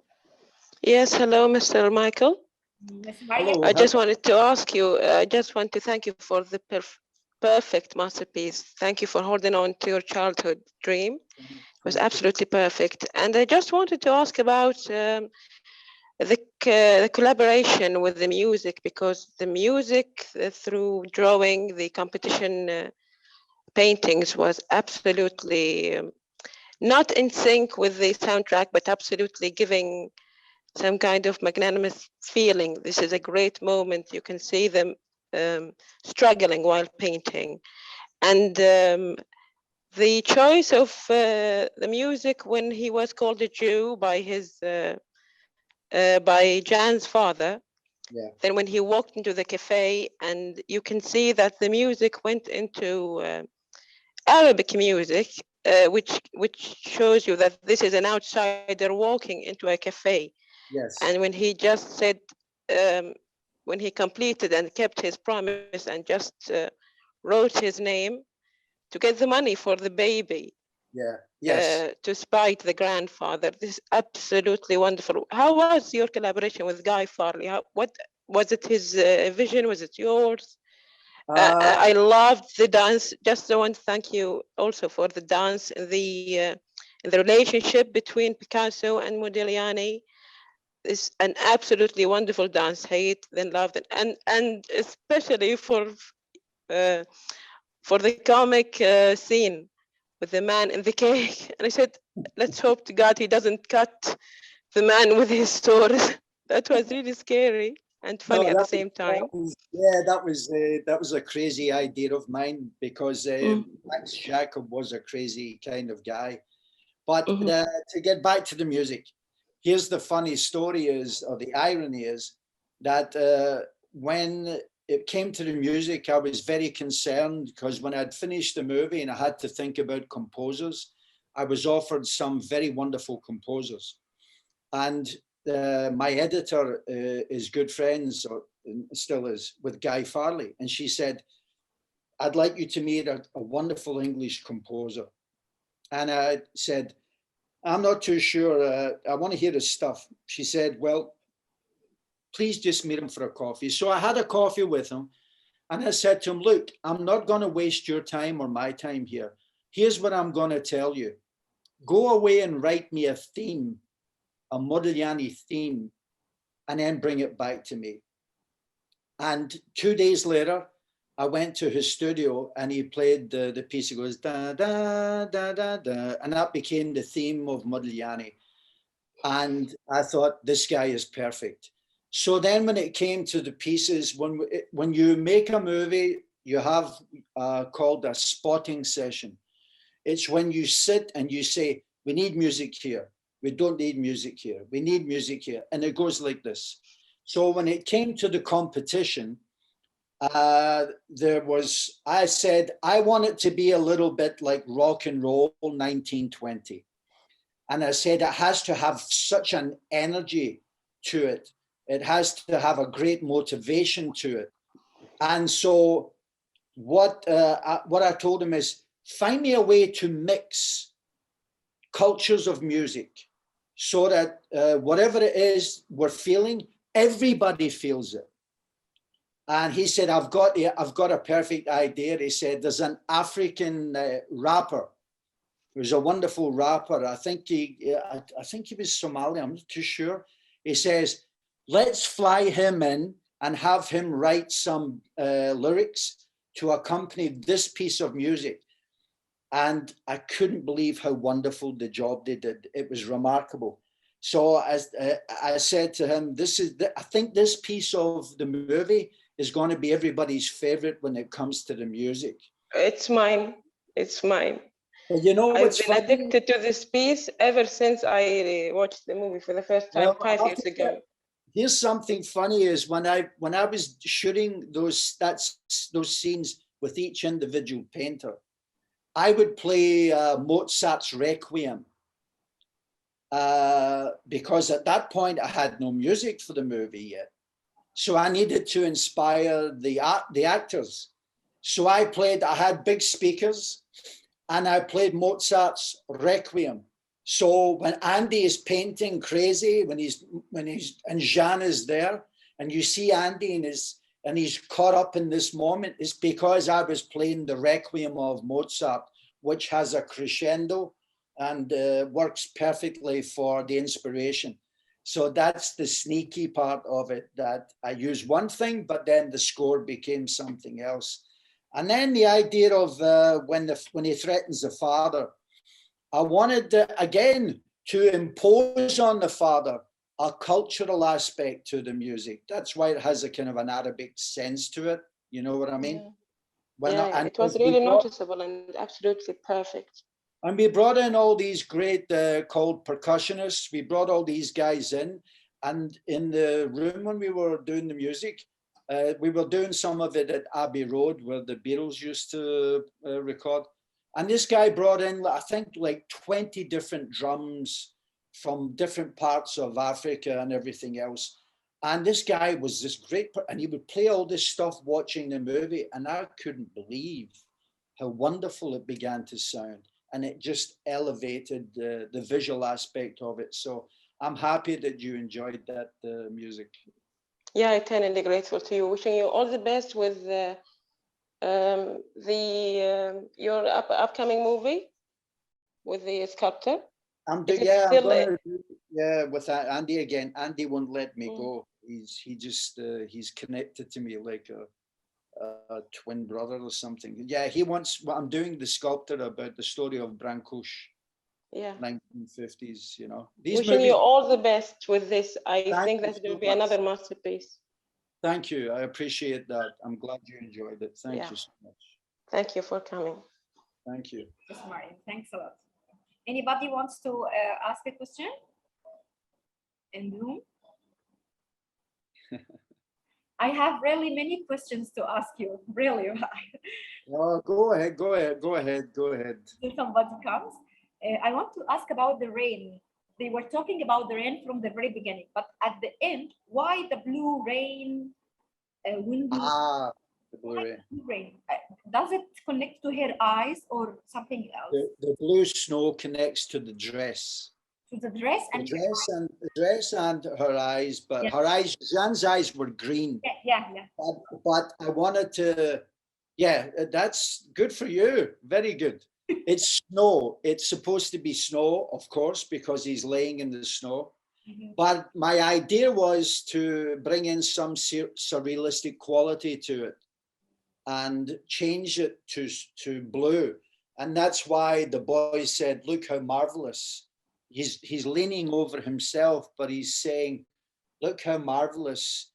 Yes, hello, Mr. Michael. Hello. I just wanted to ask you, I just want to thank you for the perfect masterpiece. Thank you for holding on to your childhood dream. It was absolutely perfect. And I just wanted to ask about the collaboration with the music, because the music through drawing, the competition paintings was absolutely not in sync with the soundtrack, but absolutely giving some kind of magnanimous feeling. This is a great moment. You can see them struggling while painting. And the choice of the music when he was called a Jew by by Jan's father. Yeah. Then when he walked into the cafe, and you can see that the music went into Arabic music, which shows you that this is an outsider walking into a cafe. Yes. And when he just said, when he completed and kept his promise and just wrote his name to get the money for the baby. Yeah. Yes. To spite the grandfather. This is absolutely wonderful. How was your collaboration with Guy Farley? What was it? His vision? Was it yours? I loved the dance. Just want to thank you also for the dance, the relationship between Picasso and Modigliani. Is an absolutely wonderful dance. Hate, then loved it, and especially for the comic scene with the man in the cake. And I said, let's hope to God he doesn't cut the man with his sword. That was really scary and funny at the same time. That was a crazy idea of mine, because Max Jacob was a crazy kind of guy. But to get back to the music, here's the funny story is, or the irony is, that when it came to the music, I was very concerned, because when I'd finished the movie and I had to think about composers, I was offered some very wonderful composers. And my editor is good friends, or still is, with Guy Farley. And she said, I'd like you to meet a wonderful English composer. And I said, I'm not too sure. I want to hear his stuff. She said, well, please just meet him for a coffee. So I had a coffee with him, and I said to him, look, I'm not going to waste your time or my time here. Here's what I'm going to tell you. Go away and write me a theme, a Modigliani theme, and then bring it back to me. And 2 days later, I went to his studio, and he played the piece. He goes, da, da, da, da, da, and that became the theme of Modigliani. And I thought, this guy is perfect. So then when it came to the pieces, when you make a movie, you have called a spotting session. It's when you sit and you say, we need music here. We don't need music here. We need music here. And it goes like this. So when it came to the competition, I said, I want it to be a little bit like rock and roll 1920. And I said, it has to have such an energy to it. It has to have a great motivation to it. And so what I told him is, find me a way to mix cultures of music so that whatever it is we're feeling, everybody feels it. And he said, I've got a perfect idea. He said, there's an African rapper. He was a wonderful rapper. I think he was Somali. I'm not too sure. He says, let's fly him in and have him write some lyrics to accompany this piece of music. And I couldn't believe how wonderful the job they did. It was remarkable. So as I said to him, I think this piece of the movie is going to be everybody's favorite when it comes to the music. It's mine. It's mine. You know I've what's been funny? addicted to this piece ever since I watched the movie for the first time 5 years ago. Here's something funny: is when I was shooting those scenes with each individual painter, I would play Mozart's Requiem because at that point I had no music for the movie yet, so I needed to inspire the actors. So I had big speakers, and I played Mozart's Requiem. So when Andy is painting crazy, when he's and Jean is there, and you see Andy and he's caught up in this moment, it's because I was playing the Requiem of Mozart, which has a crescendo and works perfectly for the inspiration. So that's the sneaky part of it, that I use one thing, but then the score became something else. And then the idea of when he threatens the father, I wanted, again, to impose on the father a cultural aspect to the music. That's why it has a kind of an Arabic sense to it. You know what I mean? Yeah, it was really noticeable and absolutely perfect. And we brought in all these great called percussionists. We brought all these guys in. And in the room when we were doing the music, we were doing some of it at Abbey Road, where the Beatles used to record. And this guy brought in, I think, like 20 different drums from different parts of Africa and everything else. And this guy was this great, and he would play all this stuff watching the movie. And I couldn't believe how wonderful it began to sound. And it just elevated the visual aspect of it. So I'm happy that you enjoyed that music. Yeah, eternally grateful to you. Wishing you all the best with your upcoming movie with the sculptor. With Andy again. Andy won't let me go. He's connected to me like a twin brother or something. Yeah, he wants. I'm doing the sculptor about the story of Brancusi. Yeah, 1950s. You know, wishing you all the best with this. I think that will be much. another masterpiece. Thank you. I appreciate that. I'm glad you enjoyed it. Thank you so much. Thank you for coming. Thank you. Yes, Mariam. Thanks a lot. Anybody wants to ask a question in the room? I have really many questions to ask you. Really. Oh, go ahead. Till somebody comes. I want to ask about the rain. They were talking about the rain from the very beginning, but at the end, why the blue rain? The blue rain. Does it connect to her eyes or something else? The blue snow connects to the dress. To the dress and the dress and her eyes, but her eyes, Jean's eyes were green. Yeah. But I wanted to. Yeah, that's good for you. Very good. It's snow. It's supposed to be snow, of course, because he's laying in the snow. Mm-hmm. But my idea was to bring in some surrealistic quality to it and change it to blue. And that's why the boy said, look how marvelous. He's leaning over himself, but he's saying, look how marvelous.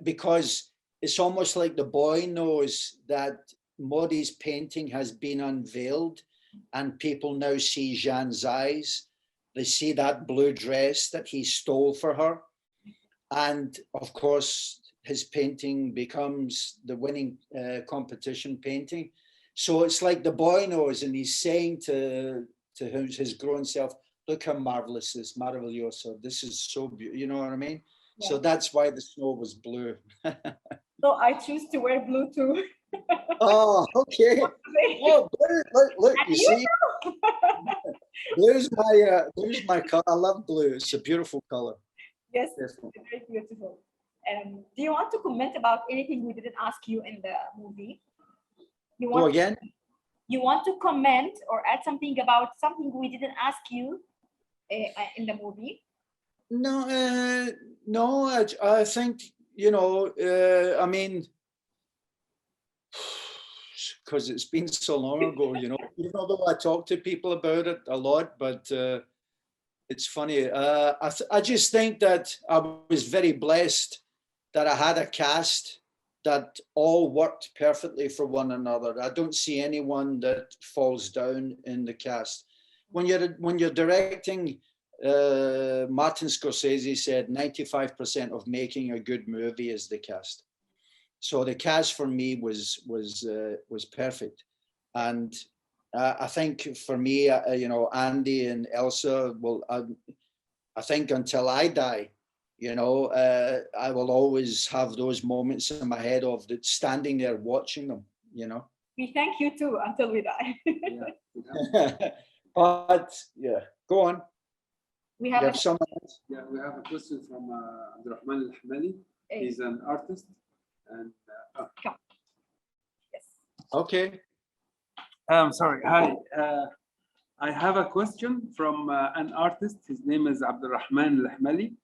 Because it's almost like the boy knows that Modi's painting has been unveiled, and people now see Jean's eyes. They see that blue dress that he stole for her. And of course, his painting becomes the winning competition painting. So it's like the boy knows, and he's saying to his grown self, look how marvelous this, maravilloso. This is so beautiful. You know what I mean? So that's why the snow was blue. So I choose to wear blue too. Oh, okay. Oh, blue. Look, you see, blue's my color. I love blue. It's a beautiful color. Yes, Definitely. it's very beautiful. Do you want to comment about anything we didn't ask you in the movie? You Go want again? you want to comment or add something about something we didn't ask you in the movie? No, no. I think, you know. I mean, because it's been so long ago, you know. Even though I talk to people about it a lot, but it's funny. I just think that I was very blessed that I had a cast that all worked perfectly for one another. I don't see anyone that falls down in the cast. When you're directing, Martin Scorsese said 95% of making a good movie is the cast. So the cast for me was perfect, and I think for me, you know, Andy and Elsa. Well, I think until I die, you know, I will always have those moments in my head of standing there watching them. You know. We thank you too until we die. But yeah, go on. We You have have someone else? Yeah, we have a question from Abdurrahman Al-Hamali. He's an artist. And yes. Okay. I'm sorry. Hi. I have a question from an artist. His name is Abdurrahman Al-Hamali.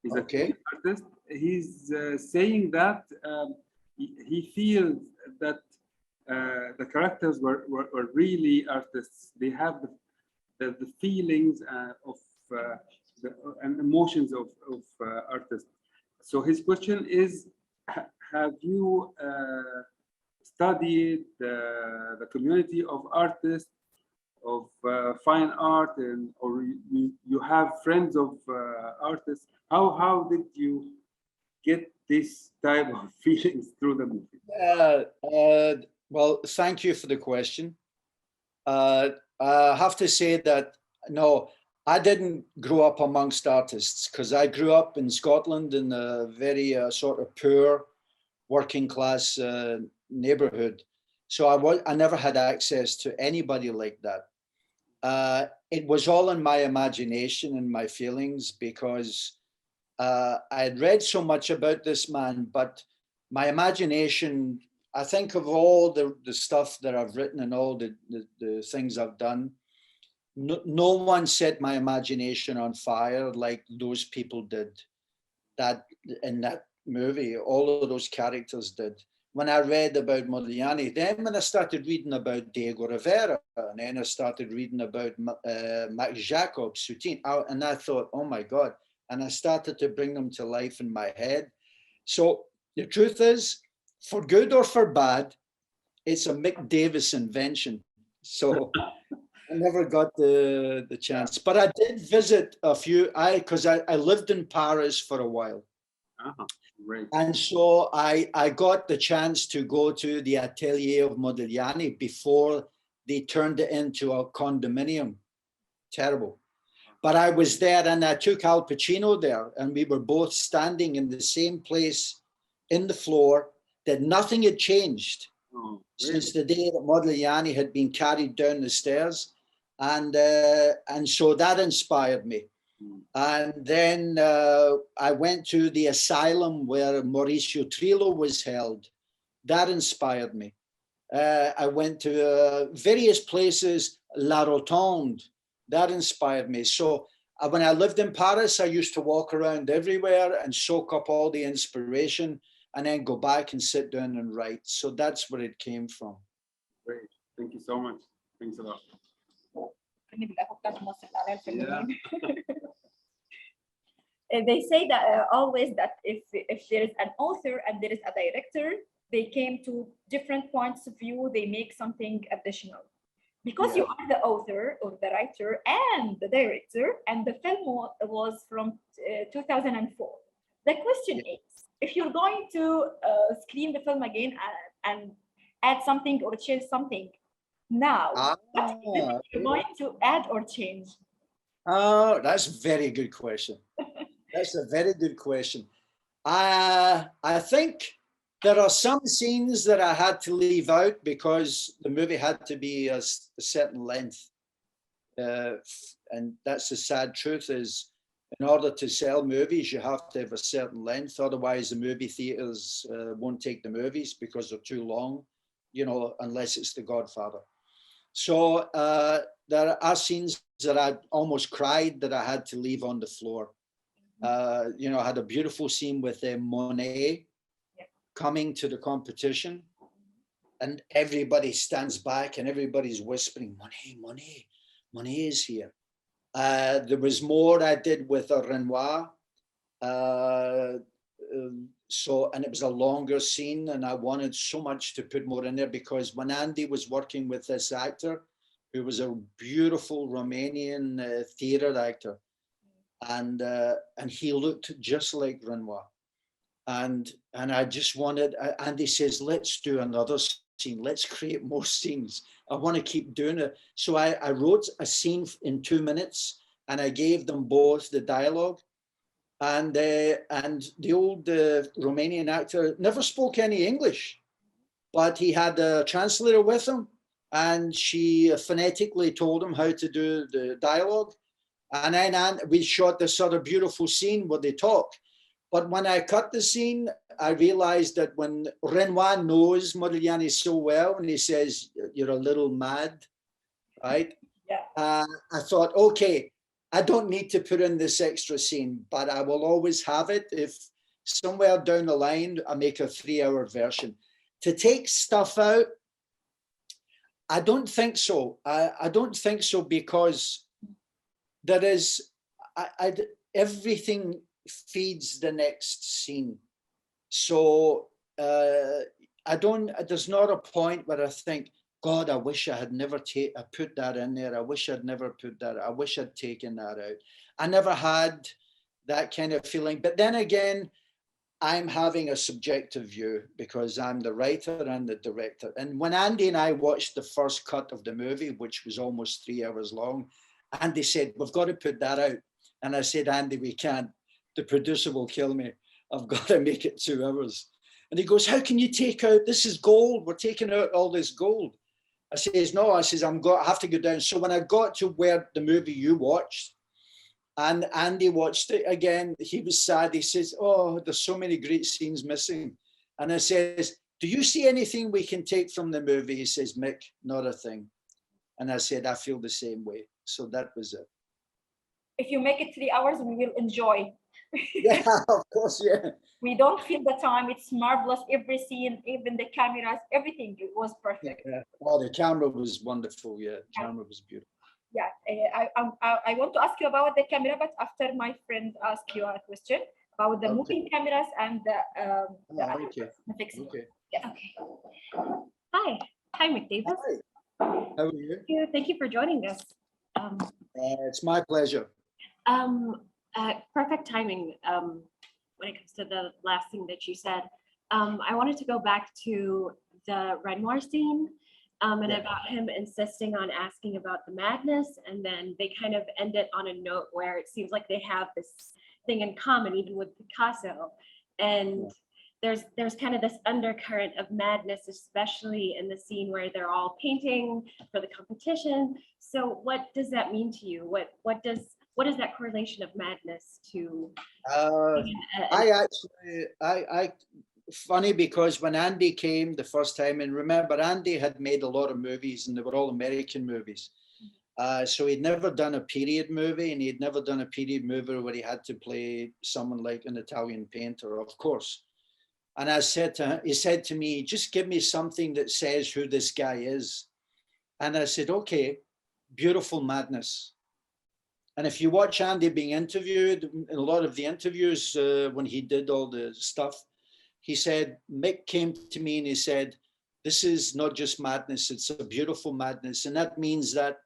He's Okay. a artist. He's saying that he feels that the characters were really artists. They have the feelings of and emotions of artists. So his question is, have you studied the community of artists, of fine art, and or you have friends of artists? How did you get this type of feelings through the movie? Well, thank you for the question. I have to say that no, I didn't grow up amongst artists, because I grew up in Scotland in a very sort of poor working class neighborhood. So I never had access to anybody like that. It was all in my imagination and my feelings, because I had read so much about this man, but my imagination, I think of all the stuff that I've written and all the things I've done, no one set my imagination on fire like those people did that in that movie. All of those characters did. When I read about Modigliani, then when I started reading about Diego Rivera, and then I started reading about Max Jacob, Soutine, and I thought, oh my God, and I started to bring them to life in my head. So the truth is, for good or for bad, it's a Mick Davis invention. So I never got the chance, but I did visit a few, because I lived in Paris for a while. Great. And so I got the chance to go to the atelier of Modigliani before they turned it into a condominium. Terrible. But I was there, and I took Al Pacino there, and we were both standing in the same place in the floor, that nothing had changed since the day that Modigliani had been carried down the stairs. And so that inspired me. And then I went to the asylum where Mauricio Trillo was held. That inspired me. I went to various places, La Rotonde. That inspired me. So when I lived in Paris, I used to walk around everywhere and soak up all the inspiration, and then go back and sit down and write. So that's where it came from. Great. Thank you so much. Thanks a lot. They say that always that if there is an author and there is a director, they came to different points of view, they make something additional. Because you are the author or the writer and the director, and the film was from 2004. The question is, if you're going to screen the film again and add something or change something now, what are you going to add or change? Oh, that's a very good question. That's a very good question. I think there are some scenes that I had to leave out because the movie had to be a certain length. And that's the sad truth is, in order to sell movies, you have to have a certain length. Otherwise, the movie theaters won't take the movies because they're too long, you know, unless it's The Godfather. So there are scenes that I almost cried that I had to leave on the floor. You know, I had a beautiful scene with Monet coming to the competition, and everybody stands back and everybody's whispering, Monet, Monet, Monet is here. There was more I did with a Renoir. And it was a longer scene, and I wanted so much to put more in there because when Andy was working with this actor, who was a beautiful Romanian theater actor, and he looked just like Renoir. And I just wanted, Andy says, let's do another scene. Let's create more scenes. I want to keep doing it. So I wrote a scene in 2 minutes and I gave them both the dialogue. And the old Romanian actor never spoke any English, but he had a translator with him and she phonetically told him how to do the dialogue. And then we shot this sort of beautiful scene where they talk. But when I cut the scene, I realized that when Renoir knows Modigliani so well, and he says, you're a little mad, right? Yeah. I thought, okay, I don't need to put in this extra scene, but I will always have it if somewhere down the line, I make a 3-hour version. To take stuff out, I don't think so. I don't think so because there is, everything feeds the next scene. So there's not a point where I think, God, I wish I had never put that in there. I wish I'd never put that. I wish I'd taken that out. I never had that kind of feeling. But then again, I'm having a subjective view because I'm the writer and the director. And when Andy and I watched the first cut of the movie, which was almost 3 hours long, Andy said, we've got to put that out. And I said, Andy, we can't. The producer will kill me. I've got to make it 2 hours. And he goes, how can you take out, this is gold. We're taking out all this gold. I says, no, I says, I have to go down. So when I got to where the movie you watched, and Andy watched it again, he was sad. He says, oh, there's so many great scenes missing. And I says, do you see anything we can take from the movie? He says, Mick, not a thing. And I said, I feel the same way. So that was it. If you make it 3 hours, we will enjoy. Yeah, of course, yeah. We don't feel the time. It's marvelous. Every scene, even the cameras, everything, it was perfect. Yeah. Oh, the camera was wonderful. Yeah, the camera was beautiful. Yeah, I want to ask you about the camera, but after my friend asked you a question about the moving cameras and okay. fixing. Okay. Yeah. Okay. Hi, Mick Davis. Hi. How are you? Thank you for joining us. It's my pleasure. Perfect timing when it comes to the last thing that you said. I wanted to go back to the Renoir scene and about him insisting on asking about the madness, and then they kind of end it on a note where it seems like they have this thing in common, even with Picasso. And there's kind of this undercurrent of madness, especially in the scene where they're all painting for the competition. So what does that mean to you? What is that correlation of madness to? Funny because when Andy came the first time, and remember, Andy had made a lot of movies and they were all American movies. So he'd never done a period movie, and he'd never done a period movie where he had to play someone like an Italian painter, of course. And he said to me, just give me something that says who this guy is. And I said, okay, beautiful madness. And if you watch Andy being interviewed, in a lot of the interviews when he did all the stuff, he said, Mick came to me and he said, this is not just madness, it's a beautiful madness. And that means that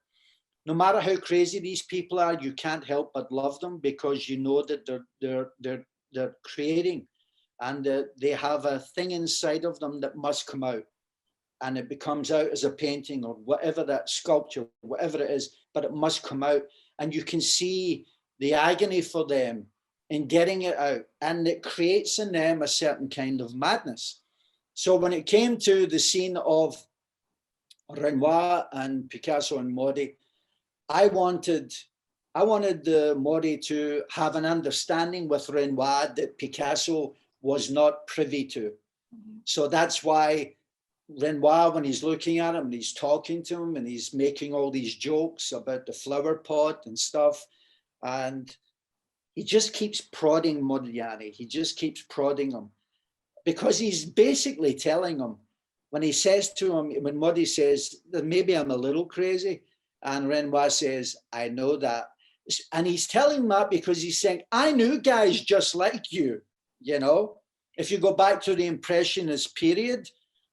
no matter how crazy these people are, you can't help but love them because you know that they're creating, and they have a thing inside of them that must come out. And it becomes out as a painting or whatever, that sculpture, whatever it is, but it must come out. And you can see the agony for them in getting it out, and it creates in them a certain kind of madness. So when it came to the scene of Renoir and Picasso and Modi, I wanted Modi to have an understanding with Renoir that Picasso was not privy to. So that's why Renoir, when he's looking at him and he's talking to him and he's making all these jokes about the flower pot and stuff, and he just keeps prodding Modigliani. He just keeps prodding him because he's basically telling him, when he says to him, when Modi says that maybe I'm a little crazy, and Renoir says, I know that. And he's telling him that because he's saying, I knew guys just like you, you know? If you go back to the Impressionist period,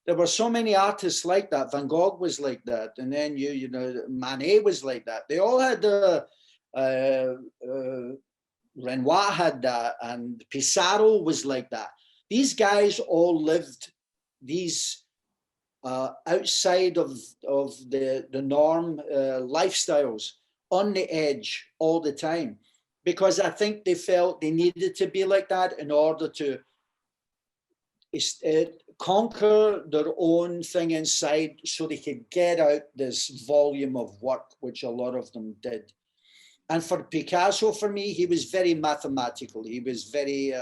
there were so many artists like that. Van Gogh was like that. And then, you know, Manet was like that. They all had Renoir had that, and Pissarro was like that. These guys all lived these outside of the norm lifestyles, on the edge all the time, because I think they felt they needed to be like that in order to conquer their own thing inside, so they could get out this volume of work, which a lot of them did. And for Picasso, for me, he was very mathematical. He was very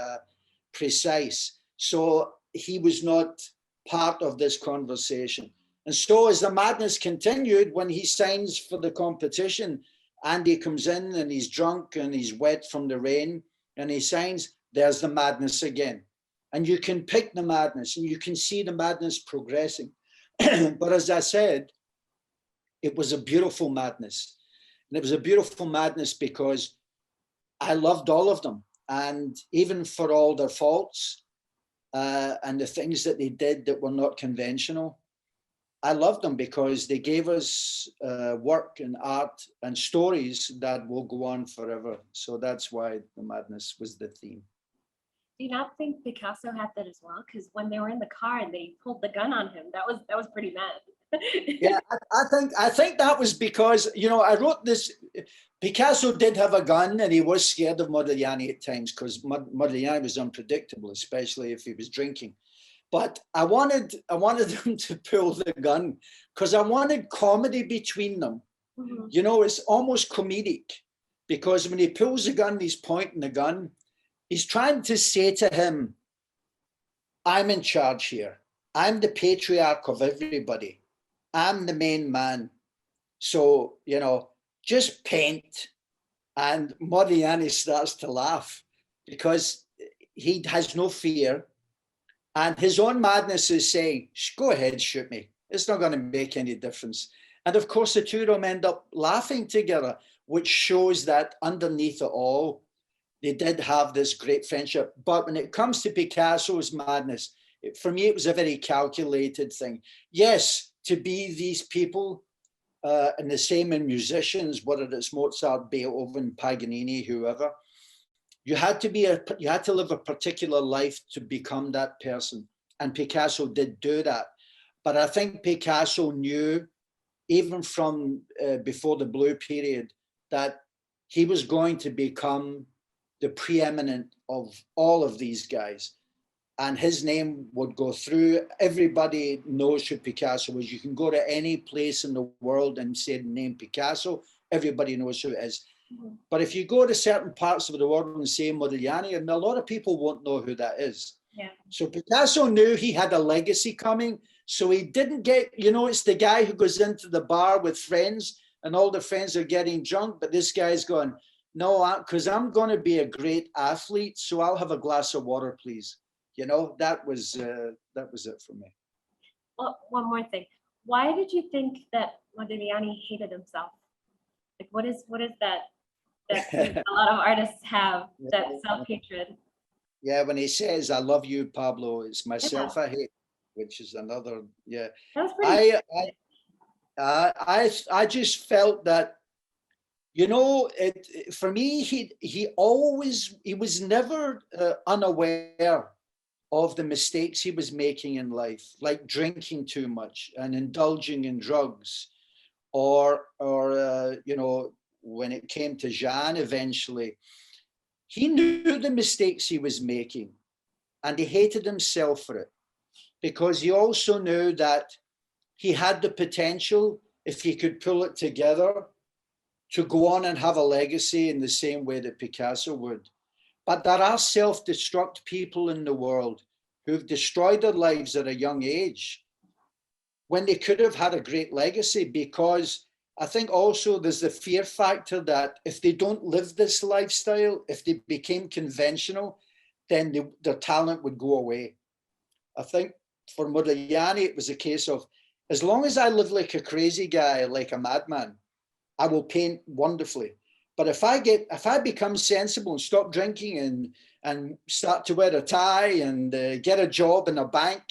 precise. So he was not part of this conversation. And so as the madness continued, when he signs for the competition, Andy comes in and he's drunk and he's wet from the rain, and he signs, there's the madness again. And you can pick the madness and you can see the madness progressing. But as I said, it was a beautiful madness. And it was a beautiful madness because I loved all of them. And even for all their faults and the things that they did that were not conventional, I loved them because they gave us work and art and stories that will go on forever. So that's why the madness was the theme. Do you not think Picasso had that as well? Because when they were in the car and they pulled the gun on him, that was pretty mad. Yeah, I think that was because, you know, I wrote this. Picasso did have a gun, and he was scared of Modigliani at times because Modigliani was unpredictable, especially if he was drinking. But I wanted him to pull the gun because I wanted comedy between them. Mm-hmm. You know, it's almost comedic because when he pulls the gun, he's pointing the gun. He's trying to say to him, I'm in charge here. I'm the patriarch of everybody. I'm the main man. So, you know, just paint. And Modigliani starts to laugh because he has no fear. And his own madness is saying, go ahead, shoot me. It's not going to make any difference. And of course, the two of them end up laughing together, which shows that underneath it all, they did have this great friendship. But when it comes to Picasso's madness, for me, it was a very calculated thing. Yes, to be these people, and the same in musicians, whether it's Mozart, Beethoven, Paganini, whoever, you had to live a particular life to become that person. And Picasso did do that. But I think Picasso knew, even from before the Blue period, that he was going to become the preeminent of all of these guys. And his name would go through. Everybody knows who Picasso is. You can go to any place in the world and say the name Picasso, everybody knows who it is. Mm-hmm. But if you go to certain parts of the world and say Modigliani, and a lot of people won't know who that is. Yeah. So Picasso knew he had a legacy coming. So he didn't get, you know, it's the guy who goes into the bar with friends and all the friends are getting drunk, but this guy's going, no, because I'm going to be a great athlete, so I'll have a glass of water, please. You know, that was it for me. Well, one more thing. Why did you think that Modigliani hated himself? Like, what is that a lot of artists have, that self-hatred? Yeah, when he says, I love you, Pablo, it's myself I hate, which is another, yeah. That was pretty I just felt that, you know, for me, he was never unaware of the mistakes he was making in life, like drinking too much and indulging in drugs, or you know, when it came to Jeanne eventually, he knew the mistakes he was making, and he hated himself for it, because he also knew that he had the potential, if he could pull it together, to go on and have a legacy in the same way that Picasso would. But there are self-destruct people in the world who've destroyed their lives at a young age when they could have had a great legacy, because I think also there's the fear factor that if they don't live this lifestyle, if they became conventional, then their talent would go away. I think for Modigliani, it was a case of, as long as I live like a crazy guy, like a madman, I will paint wonderfully. But if I become sensible and stop drinking and start to wear a tie and get a job in a bank,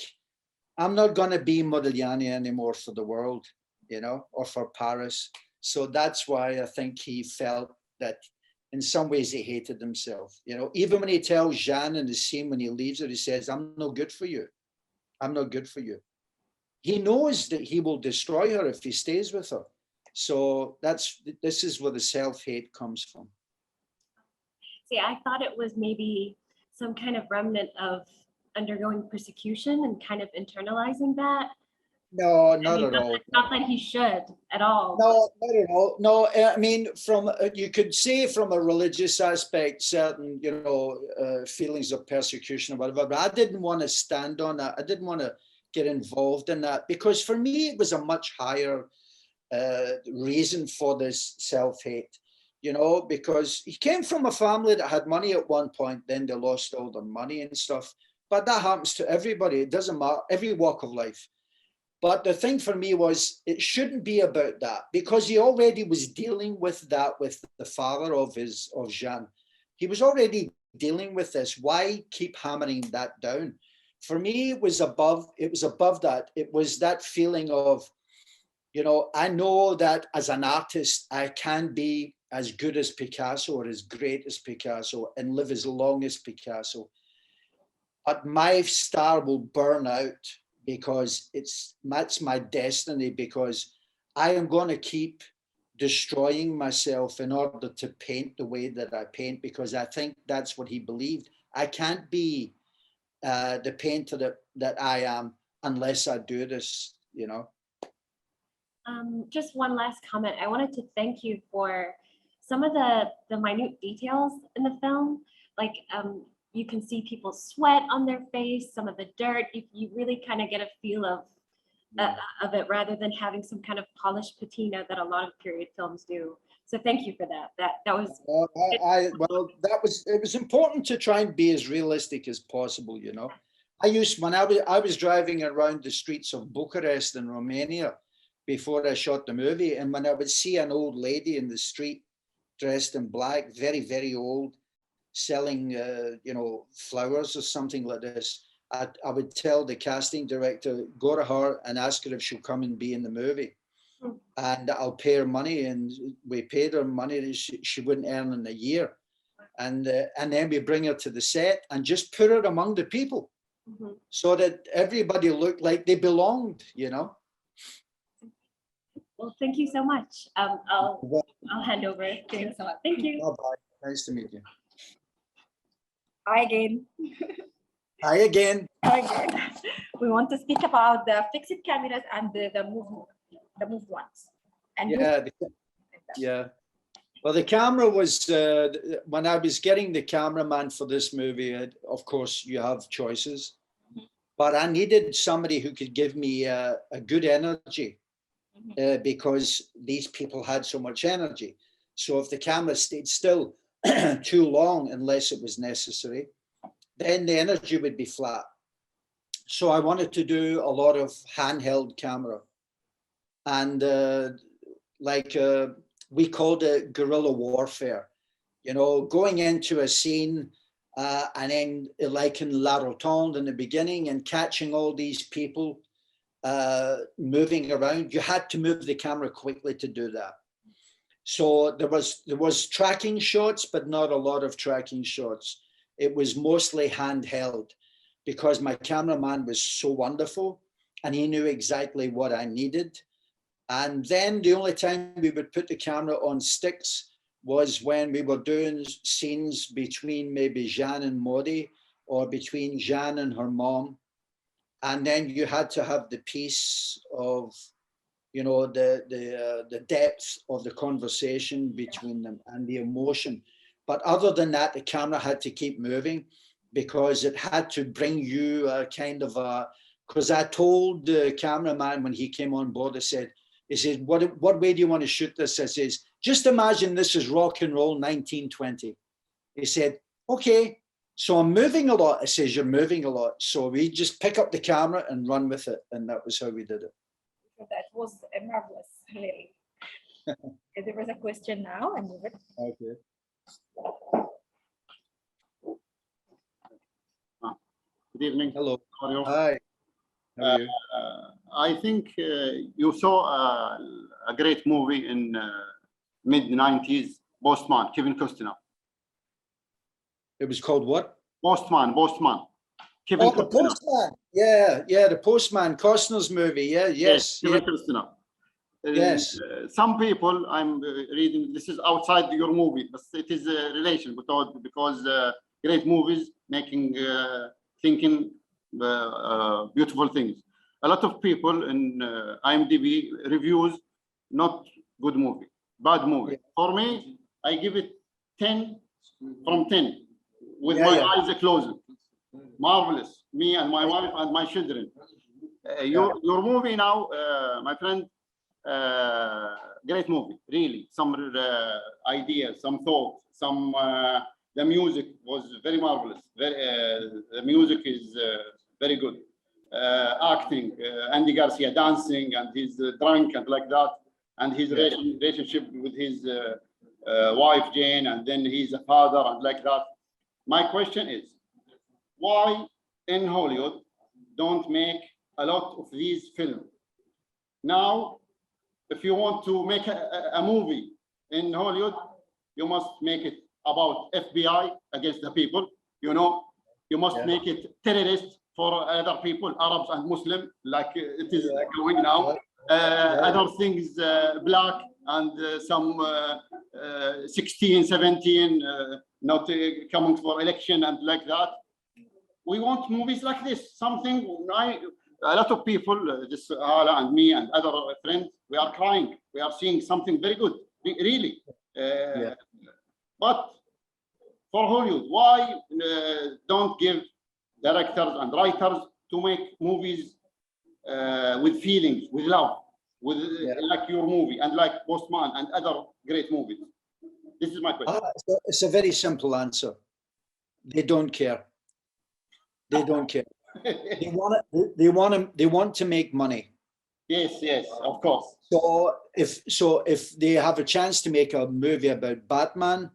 I'm not going to be Modigliani anymore for the world, you know, or for Paris. So that's why I think he felt that in some ways he hated himself. You know, even when he tells Jeanne in the scene when he leaves her, he says, "I'm no good for you. I'm not good for you." He knows that he will destroy her if he stays with her. So this is where the self-hate comes from. See, I thought it was maybe some kind of remnant of undergoing persecution and kind of internalizing that. No, not at all. Not that he should at all. No, not at all. No, I mean, from you could say from a religious aspect, certain, you know, feelings of persecution or whatever, but I didn't want to stand on that. I didn't want to get involved in that, because for me, it was a much higher reason for this self-hate, you know, because he came from a family that had money at one point, then they lost all their money and stuff. But that happens to everybody. It doesn't matter, every walk of life. But the thing for me was, it shouldn't be about that, because he already was dealing with that with the father of Jeanne. He was already dealing with this. Why keep hammering that down? For me, it was above that. It was that feeling of, you know, I know that as an artist, I can be as good as Picasso or as great as Picasso and live as long as Picasso. But my star will burn out, because that's my destiny, because I am going to keep destroying myself in order to paint the way that I paint, because I think that's what he believed. I can't be the painter that I am unless I do this, you know. Just one last comment. I wanted to thank you for some of the minute details in the film. Like you can see people's sweat on their face, some of the dirt. You really kind of get a feel of it, rather than having some kind of polished patina that a lot of period films do. So thank you for that. That was. It was important to try and be as realistic as possible. You know, when I was driving around the streets of Bucharest in Romania before I shot the movie, and when I would see an old lady in the street dressed in black, very, very old, selling you know, flowers or something like this, I would tell the casting director, go to her and ask her if she'll come and be in the movie, and I'll pay her money. And we paid her money that she wouldn't earn in a year, and then we bring her to the set and just put her among the people, so that everybody looked like they belonged, you know. Well, thank you so much. I'll hand over. Thanks so much. Thank you. Bye-bye. Nice to meet you. Hi again. Hi again. Hi again. We want to speak about the fixed cameras and the moved ones. And yeah. Well, the camera was when I was getting the cameraman for this movie. Of course, you have choices, but I needed somebody who could give me a good energy. Because these people had so much energy. So if the camera stayed still too long, unless it was necessary, then the energy would be flat. So I wanted to do a lot of handheld camera. And we called it guerrilla warfare, you know, going into a scene and then like in La Rotonde in the beginning and catching all these people moving around. You had to move the camera quickly to do that. So there was tracking shots, but not a lot of tracking shots. It was mostly handheld, because my cameraman was so wonderful and he knew exactly what I needed. And then the only time we would put the camera on sticks was when we were doing scenes between maybe Jeanne and Maudie, or between Jeanne and her mom. And then you had to have the piece of, you know, the depth of the conversation between them and the emotion. But other than that, the camera had to keep moving because it had to bring you a kind of a, because I told the cameraman when he came on board, I said, what way do you want to shoot this? I says, just imagine this is rock and roll 1920. He said, okay. So I'm moving a lot. I says, you're moving a lot. So we just pick up the camera and run with it. And that was how we did it. That was marvelous, really. There was a question now. And okay. Good evening. Hello. How are you? Hi. How are you? I think you saw a great movie in mid-90s, Postman, Kevin Costner. It was called what? Postman. Kevin Oh, the Costner. Postman. Yeah, the Postman, Costner's movie. Yeah, yes. Kevin Costner. Yes. Some people, I'm reading, this is outside your movie, but it is a relation because great movies making thinking beautiful things. A lot of people in IMDb reviews, not good movie, bad movie. For me, I give it 10 from 10 with my eyes closed. Marvelous. Me and my wife and my children. Your movie now, my friend, great movie, really. Some ideas, some thoughts, some the music was very marvelous. The music is very good. Acting, Andy Garcia dancing and he's drunk and like that, and his relationship with his wife Jane, and then he's a father and like that. My question is, why in Hollywood don't make a lot of these films? Now, if you want to make a movie in Hollywood, you must make it about FBI against the people, you know, you must make it terrorist for other people, Arabs and Muslim, like it is going now. Other things, black and some 16, 17, not coming for election and like that. We want movies like this, something, a lot of people, just Hala and me and other friends, we are crying. We are seeing something very good, really. But for Hollywood, why don't give directors and writers to make movies with feelings, with love, with like your movie and like Postman and other great movies? This is my question. It's a very simple answer. They don't care. They don't care. They want to make money. Yes, of course. So if they have a chance to make a movie about Batman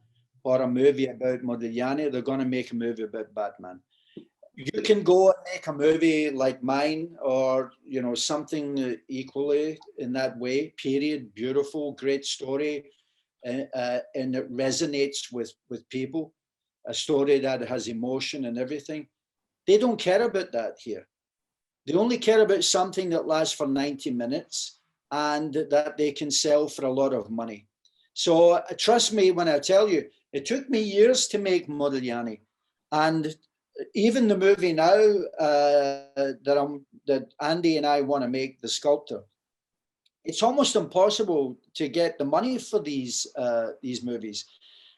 or a movie about Modigliani, they're going to make a movie about Batman. You can go and make a movie like mine, or you know, something equally in that way. Period. Beautiful, great story, and it resonates with people. A story that has emotion and everything. They don't care about that here. They only care about something that lasts for 90 minutes and that they can sell for a lot of money. So trust me when I tell you, it took me years to make Modigliani. And even the movie now that Andy and I want to make, The Sculptor, it's almost impossible to get the money for these movies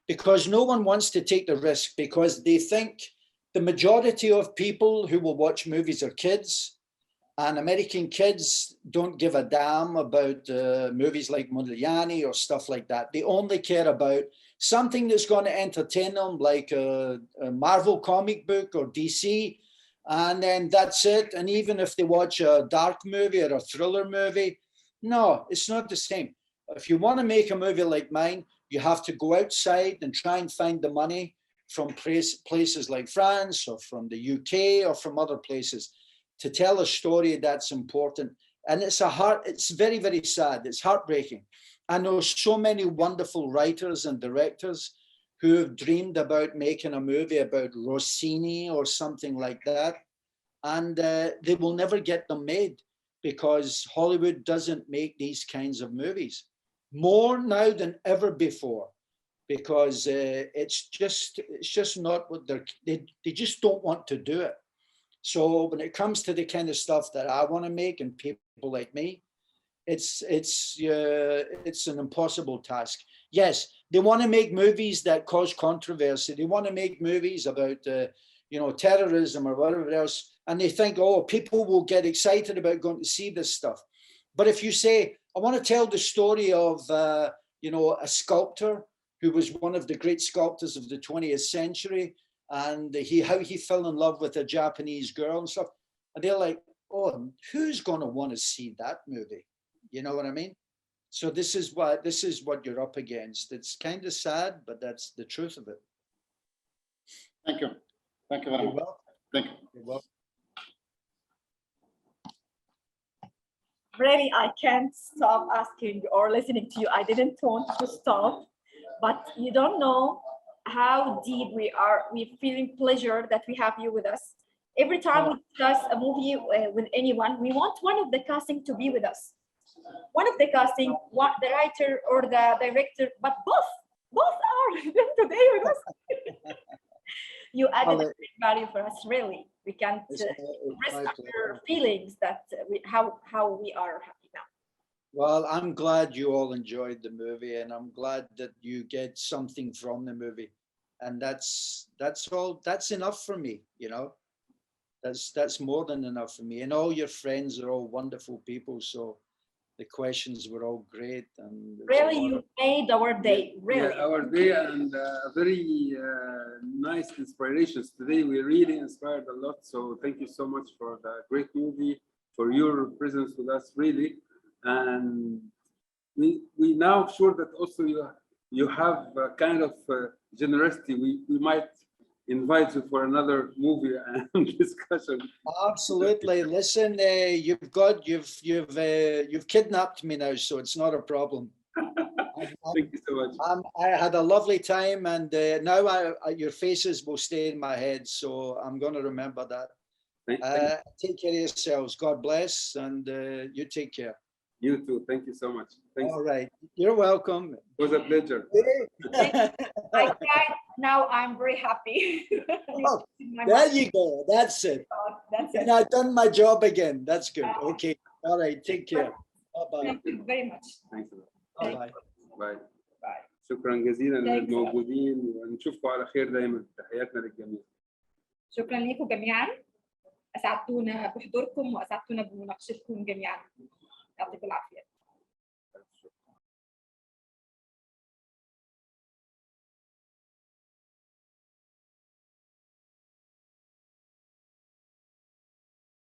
because no one wants to take the risk, because they think the majority of people who will watch movies are kids, and American kids don't give a damn about movies like Modigliani or stuff like that. They only care about something that's going to entertain them, like a Marvel comic book or DC, and then that's it. And even if they watch a dark movie or a thriller movie, no, it's not the same. If you want to make a movie like mine, you have to go outside and try and find the money from places like France or from the UK or from other places to tell a story that's important. And it's very, very sad. It's heartbreaking. I know so many wonderful writers and directors who have dreamed about making a movie about Rossini or something like that. And they will never get them made because Hollywood doesn't make these kinds of movies. More now than ever before, because it's just not what they just don't want to do it. So when it comes to the kind of stuff that I want to make and people like me, it's an impossible task. Yes, they want to make movies that cause controversy. They want to make movies about terrorism or whatever else, and they think, oh, people will get excited about going to see this stuff. But if you say, I want to tell the story of a sculptor who was one of the great sculptors of the 20th century, and how he fell in love with a Japanese girl and stuff, and they're like, oh, who's going to want to see that movie? You know what I mean? So this is what you're up against. It's kind of sad, but that's the truth of it. Thank you. Thank you very much. Thank you. You're welcome. Really, I can't stop asking or listening to you. I didn't want to stop, but you don't know how deep we are. We're feeling pleasure that we have you with us. Every time we discuss a movie with anyone, we want one of the casting to be with us. One of the casting, the writer or the director, but both are today with us. You added a great value for us, really. We can't rest our feelings that how we are happy now. Well, I'm glad you all enjoyed the movie, and I'm glad that you get something from the movie, and that's all. That's enough for me, That's more than enough for me. And all your friends are all wonderful people, so the questions were all great. And really, you made our day. Really, yeah, our day, and very nice inspirations today. We really inspired a lot. So thank you so much for the great movie, for your presence with us, really. And we now sure that also you have a kind of generosity. We might invite you for another movie and discussion. Absolutely. Listen, you've kidnapped me now, so it's not a problem. Thank you so much. I had a lovely time, and now your faces will stay in my head, so I'm going to remember that. Take care of yourselves. God bless, and you take care. You too. Thank you so much. Thanks. All right. You're welcome. It was a pleasure. I cried. Now I'm very happy. Oh, there you go. That's it. That's it. And I've done my job again. That's good. Okay. All right. Take care. Bye-bye. Thank you very much. Thanks a lot. Bye-bye. باي. Bye. شكرا جزيلا للموجودين ونشوفكم على خير دايما. تحياتنا للجميع. شكرا لكم جميعا. اسعدتونا بحضوركم واسعدتونا بمناقشتكم جميعا. يعطيكم العافيه.